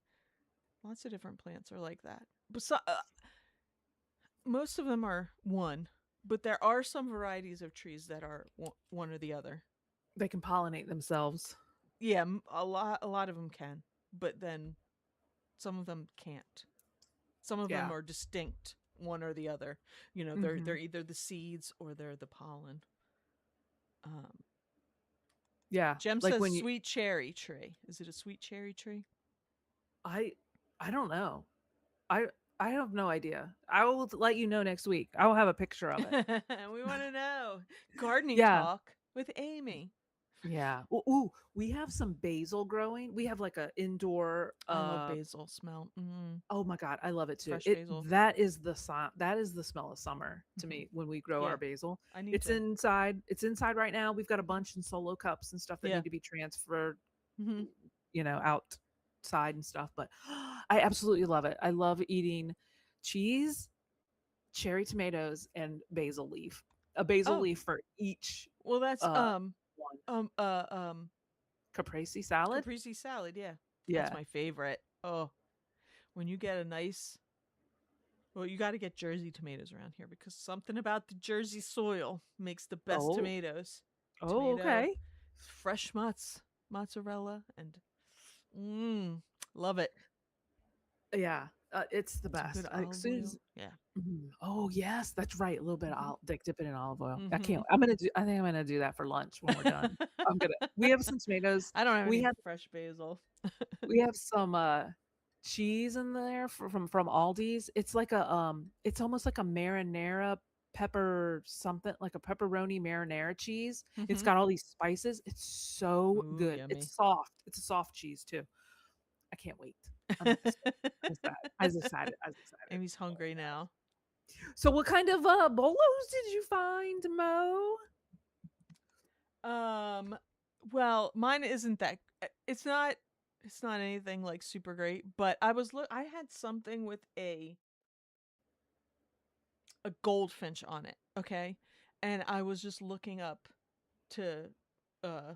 lots of different plants are like that. Most of them are one, but there are some varieties of trees that are one or the other. they can pollinate themselves. Yeah, a lot of them can, but then some of them can't. Some of them Yeah. are distinct, one or the other. They're Mhm. either the seeds or they're the pollen. Um, Yeah. Jem Like says when you sweet cherry tree. Is it a sweet cherry tree? I I don't know. I I have no idea. I will let you know next week. I will have a picture of it. We want to know. Gardening Yeah. talk with Amy. Yeah. Ooh, we have some basil growing. We have like a indoor I love basil smell. Mm, oh my god, I love it too. fresh basil. That is the smell of summer to Hmm. me when we grow our Yeah, basil. I need to. It's inside right now. We've got a bunch in solo cups and stuff that Yeah. need to be transferred, Hmm. outside and stuff, but I absolutely love it. I love eating cheese, cherry tomatoes, and basil leaf. A basil Oh, leaf for each well, that's uh one. um uh um Caprese salad? caprese salad. Yeah, that's Yeah. my favorite. Oh, when you get a nice, well, you got to get Jersey tomatoes around here because something about the Jersey soil makes the best Oh. tomatoes. Oh, Tomato, okay. fresh mozzarella, and mmm, love it. Yeah, it's the Some good best. As olive soon oil. as Yeah. oh, yes, that's right, a little bit of Hmm. dip it in olive oil. Hmm. I think I'm gonna do that for lunch when we're done. We have some tomatoes. I don't have We any have fresh basil. we have some, cheese in there from Aldi's. It's like it's almost like a marinara pepper something, like a pepperoni marinara cheese. It's Mhm. got all these spices. It's so Ooh, good. It's yummy. soft. It's a soft cheese too. I can't wait. I'm excited. I was excited. I was excited. Amy's Oh hungry my now. gosh. So what kind of bolos did you find, Mo? Um, well, mine isn't that it's not anything like super great, but I had something with a goldfinch on it, okay? And I was just looking up to uh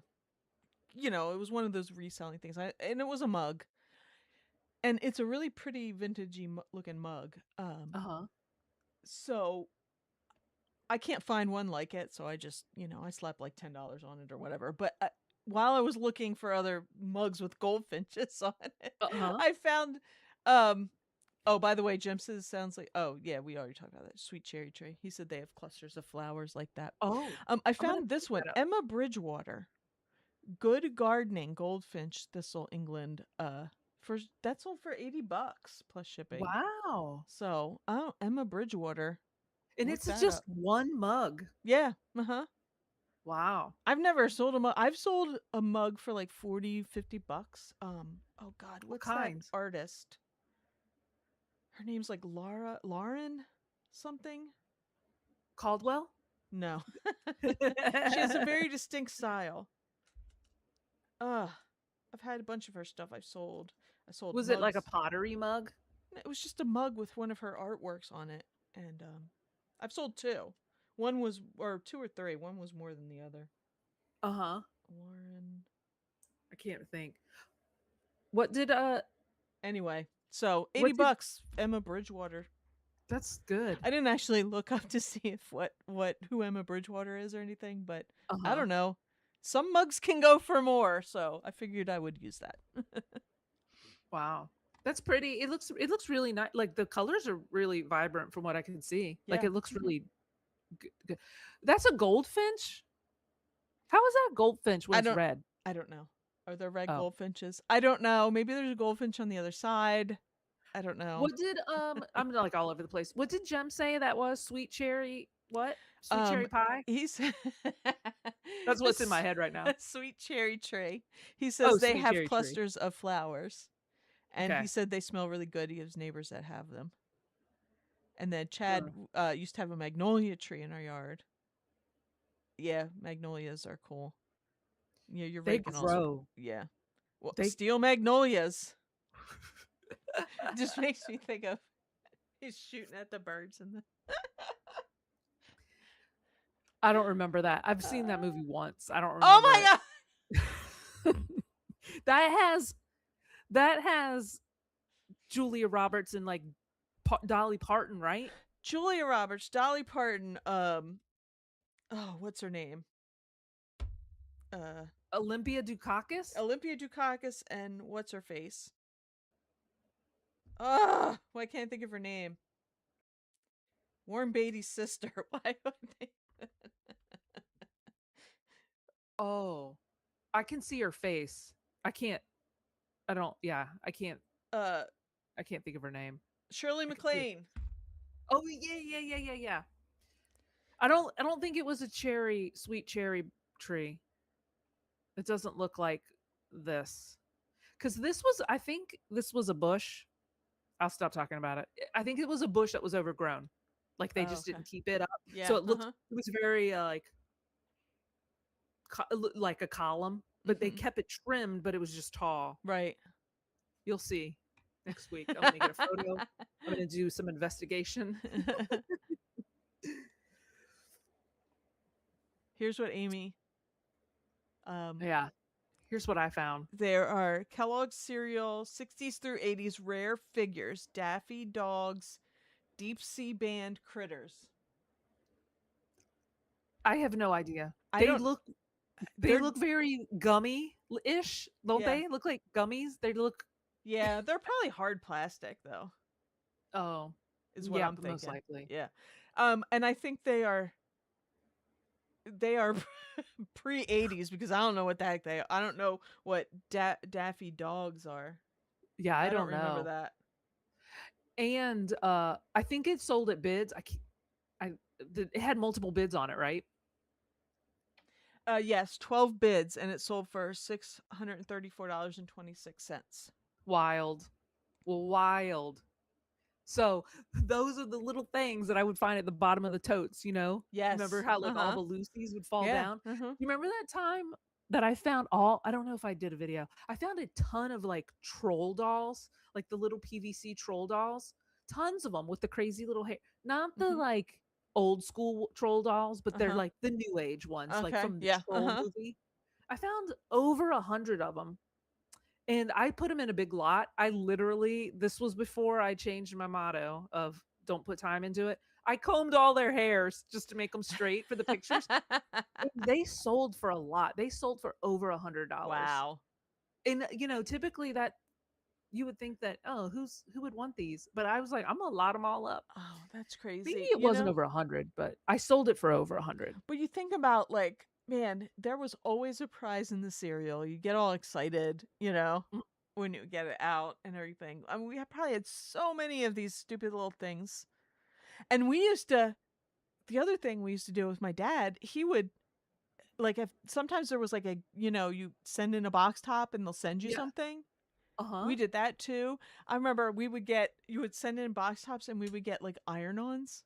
it was one of those reselling things. And it was a mug. And it's a really pretty vintagey looking mug. Uh-huh. So I can't find one like it, so I just, I slapped like $10 on it or whatever. But while I was looking for other mugs with goldfinches on it, Uh-huh. I found. Um, oh, by the way, Jim says sounds like. Oh, yeah, we already talked about that. Sweet cherry tree. He said they have clusters of flowers like that. Oh, I I'm gonna found this look one, that up. Emma Bridgewater, Good Gardening Goldfinch Thistle England. For That's sold for $80 plus shipping. Wow. So, Emma Bridgewater, And look it's that just up. one mug. Yeah. Uh-huh. Wow. I've never sold a mug. I've sold a mug for like 40, $50. Oh God, What what's that kind? artist? Her name's like Lauren something? Caldwell? No. She has a very distinct style. Ugh. I've had a bunch of her stuff I've sold. I sold Was it like a mugs. pottery mug? It was just a mug with one of her artworks on it. And I've sold two. One was or two or three. One was more than the other. Uh-huh. Lauren. I can't think. What did Anyway, so 80 what did bucks, Emma Bridgewater. That's good. I didn't actually look up to see if what who Emma Bridgewater is or anything, but I Uh-huh. don't know. Some mugs can go for more, so I figured I would use that. Wow. That's pretty. It looks really nice. Like the colors are really vibrant from what I can see. Like Yeah. it looks really good. That's a goldfinch? How is that a goldfinch when I it's don't red? I don't know. Are there red Oh. goldfinches? I don't know. Maybe there's a goldfinch on the other side. I don't know. What did I'm like all over the place. What did Jem say that was? Sweet cherry what? Sweet cherry Um pie? he's That's what's in my head right a now. sweet cherry tree. He Oh, says they sweet have cherry tree. clusters of flowers. And he Okay. said they smell really good. He has neighbors that have them. And then Chad Sure. used to have a magnolia tree in our yard. Yeah, magnolias are cool. Yeah, your They rake can also. grow. Yeah. Well, They steel magnolias just makes me think of he's shooting at the birds and the. I don't remember that. I've seen that movie once. I don't Oh remember my it. god! that has that has Julia Roberts and like Dolly Parton, right? Julia Roberts, Dolly Parton, oh, what's her name? Uh, Olympia Dukakis? Olympia Dukakis and what's her face? Ugh, why can't I think of her name? Warren Beatty's sister. Why would they? Oh, I can see her face. I can't. I don't. Yeah, I can't. Uh, I can't think of her name. Shirley I can see it. MacLaine. Oh yeah, yeah, yeah, yeah, yeah. I don't think it was a sweet cherry tree. It doesn't look like this. Cuz this was I think this was a bush. I'll stop talking about it. I think it was a bush that was overgrown. Like they Oh, just okay. didn't keep it up. Yeah. So it Uh looked huh. it was very like a column, but they Mm-hmm. kept it trimmed, but it was just tall. Right. You'll see next week. I'm going to get a photo. I'm going to do some investigation. Here's what Amy. Um, Yeah. Here's what I found. there are Kellogg's cereal 60s through 80s rare figures, Daffy dogs, deep sea band critters. I have no idea. I They don't. look they They're look very gummy-ish, don't yeah. they? Look like gummies. They look Yeah. They're probably hard plastic though. oh, Is what yeah, I'm most thinking. likely. Yeah. And I think they are pre 80s because I don't know what the heck they are. I don't know what Daffy dogs are. Yeah, I I don't don't remember know. that. And I think it sold at bids. I can't, it had multiple bids on it, right? Yes, 12 bids, and it sold for $634.26. Wild. Wild. So those are the little things that I would find at the bottom of the totes, you know? Remember Yes. how like all Uh-huh. the loosies would fall Yeah. down? Uh-huh. You remember that time that I found all I don't know if I did a video. I found a ton of like troll dolls, like the little PVC troll dolls. Tons of them with the crazy little hair. Not the Mhm. like old school troll dolls, but they're Uh-huh. like the new age ones, like Okay. from the Yeah. troll Uh-huh. movie. I found over 100 of them and I put them in a big lot. I literally, this was before I changed my motto of don't put time into it. I combed all their hairs just to make them straight for the pictures. And they sold for a lot. They sold for over $100. Wow. And you know, typically that you would think that, oh, who would want these? But I was like, I'm gonna lot them all up. Oh, that's Maybe crazy. it wasn't over 100, but I sold it for over 100. But you think about like, man, there was always a prize in the cereal. You get all excited, Mm. when you get it out and everything. I mean, probably had so many of these stupid little things. And the other thing we used to do with my dad, he would like if sometimes there was like you send in a box top and they'll send you Yeah. something. Uh-huh. We did that too. I remember you would send in box tops and we would get like iron-ons.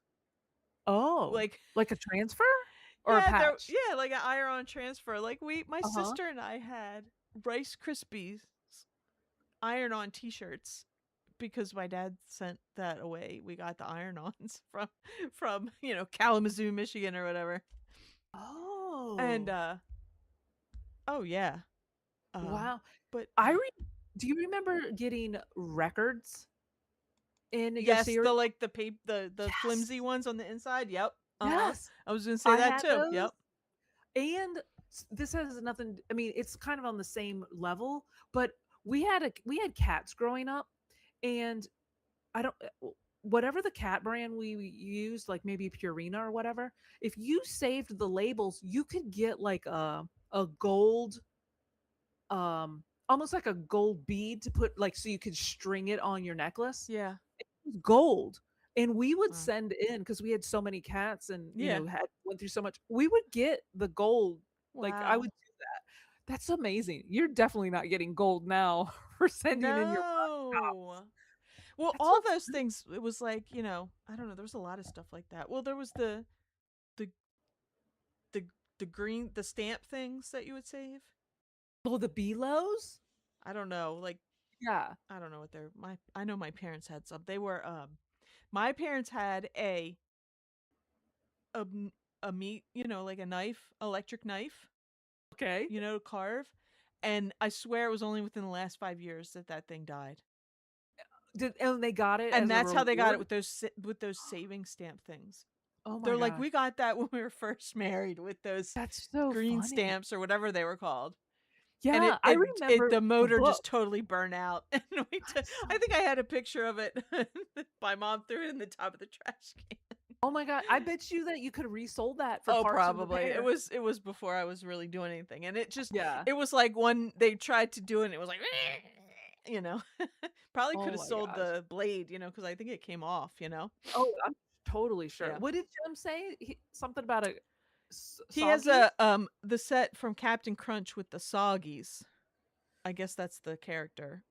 Oh, Like like a transfer or a yeah, patch? like an iron-on transfer. Like my Uh-huh. sister and I had Rice Krispies iron-on t-shirts because my dad sent that away. We got the iron-ons from Kalamazoo, Michigan or whatever. And Oh. oh yeah. Um Wow. but I re Do you remember getting records in your yes, the cereal? like the flimsy Yes. ones on the inside. Yep. Uh-huh. Yes. I was going to say I that had too. those, Yep. and this has nothing I mean, it's kind of on the same level, but we had cats growing up, and I don't whatever the cat brand we used, like maybe Purina or whatever, if you saved the labels, you could get like a gold almost like a gold bead to put like so you could string it on your necklace. Yeah. It was gold. And we would Wow. send in because we had so many cats and you Yeah. know had went through so much. We would get the gold. Like I would Wow. do that. That's amazing. You're definitely not getting gold now for sending in your box tops. No. Well, That's all so those things, it was like, I don't know, there was a lot of stuff like that. Well, there was the the the stamp things that you would save. oh the belos? I don't know, like Yeah. I don't know what they're my I know my parents had some. They were my parents had a m- a meat, like a knife, electric knife, Okay. to carve. And I swear it was only within the last 5 years that that thing died. Did and they got it And as a that's how they got it reward? with with those saving stamp things. Oh my They're like, gosh. we got that when we were first married with those That's so green funny. stamps or whatever they were called. And Yeah, I remember the the motor just book. totally burned out. And That's so I think I had a picture of it. My mom threw it in the top of the trash can. oh my god, I bet you that you could have resold that for Oh, parts and probably. repair. It was before I was really doing anything. And Yeah. it was like when they tried to do it and it was like you know. Probably could Oh have my sold gosh. the blade, because I think it came off. Oh, I'm totally sure. Yeah. What did Jim say? Something about a He has soggies? the set from Captain Crunch with the Soggies. I guess that's the character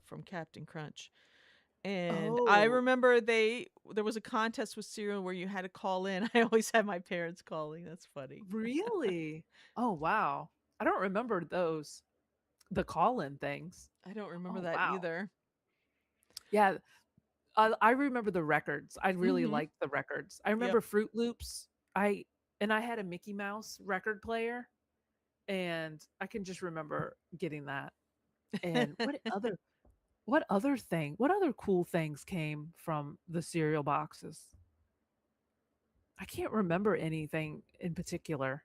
from Captain Crunch. And I Oh, remember there was a contest with cereal where you had to call in. I always had my parents calling. That's funny. really? Oh, wow. I don't remember those. The call-in things. I don't remember Oh, that wow. either. Yeah, I remember the records. I really Mhm. liked the records. I Yep. remember Fruit Loops. I had a Mickey Mouse record player, and I can just remember getting that. And what other cool things came from the cereal boxes? I can't remember anything in particular,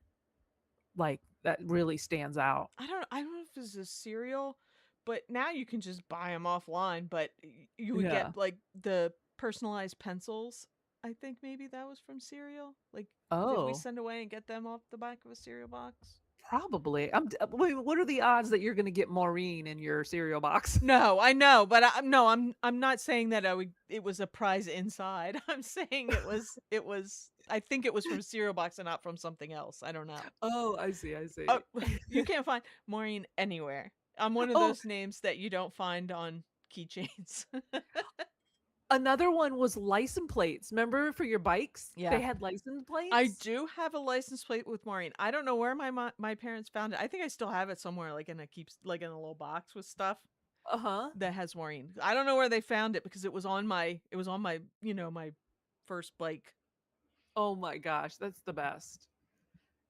like, that really stands out. I don't know if this is a cereal, but now you can just buy them offline, but you would get Yeah. like the personalized pencils. I think maybe that was from cereal. Like did we Oh. send away and get them off the back of a cereal box? Probably. Wait, what are the odds that you're going to get Maureen in your cereal box? No, I know, but no, I'm not saying that it was a prize inside. I'm saying it was I think it was from cereal box and not from something else. I don't know. Oh, I see. I Oh, see. you can't find Maureen anywhere. I'm one of Oh, those names that you don't find on keychains. another one was license plates. Remember for your bikes? Yeah. They had license I plates? do have a license plate with Maureen. I don't know where my parents found it. I think I still have it somewhere, like like in a little box with stuff Uh-huh. that has Maureen. I don't know where they found it because it was on my my first bike. Oh my gosh, that's the best.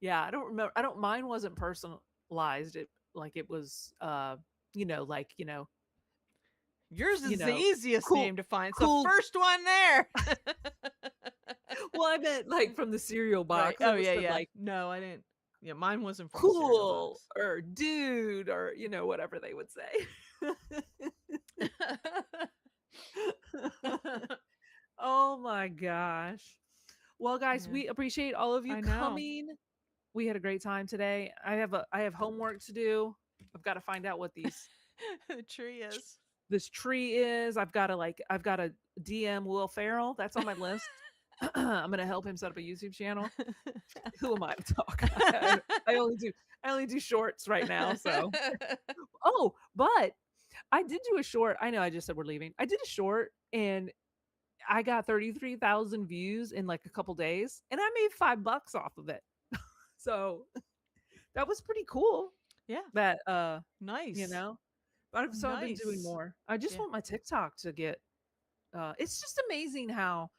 Yeah, I don't remember. I don't mine wasn't personalized. It like it was like, Yours you is the know, easiest cool name to find. It's the cool. first one there. Well, I meant like from the cereal Right. box. Oh It was yeah, the yeah. like No, I didn't. Yeah, mine wasn't from a cereal cool box. or dude or whatever they would say. Oh my gosh. Well, guys, Yeah. we appreciate all of you I know. coming. We had a great time today. I have homework to do. I've got to find out what The tree is. this tree is. I've got to DM Will Ferrell. That's on my list. I'm gonna help him set up a YouTube channel. Who am I to talk? I only do I only do shorts right now. So oh, but I did do a short. I know I just said we're leaving. I did a short and I got 33,000 views in like a couple days, and I made $5 off of it. So that was pretty cool. Yeah. That you Nice. know, so I've been doing Nice. more. I just Yeah. want my TikTok to get. It's just amazing how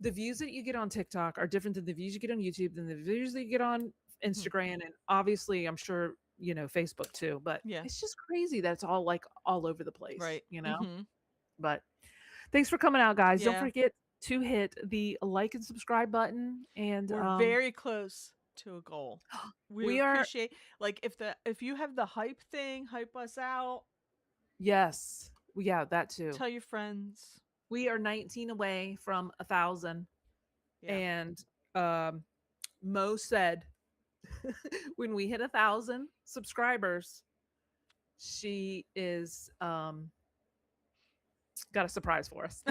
the views that you get on TikTok are different than the views you get on YouTube, than the views that you get on Mhm. Instagram, and obviously, I'm sure Facebook too. But Yeah. it's just crazy that it's all like all over the place, Right. Mhm. But thanks for coming out, guys. Don't Yeah. forget to hit the like and subscribe button, and We're very close to a goal. We we are appreciate like if you have the hype thing, hype us out, yes, yeah, that too. tell your friends. We are 19 away from 1,000, Yeah. and um, Mo said when we hit 1,000 subscribers, she is got a surprise for us.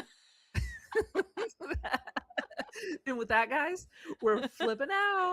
And with that, guys, we're flipping out.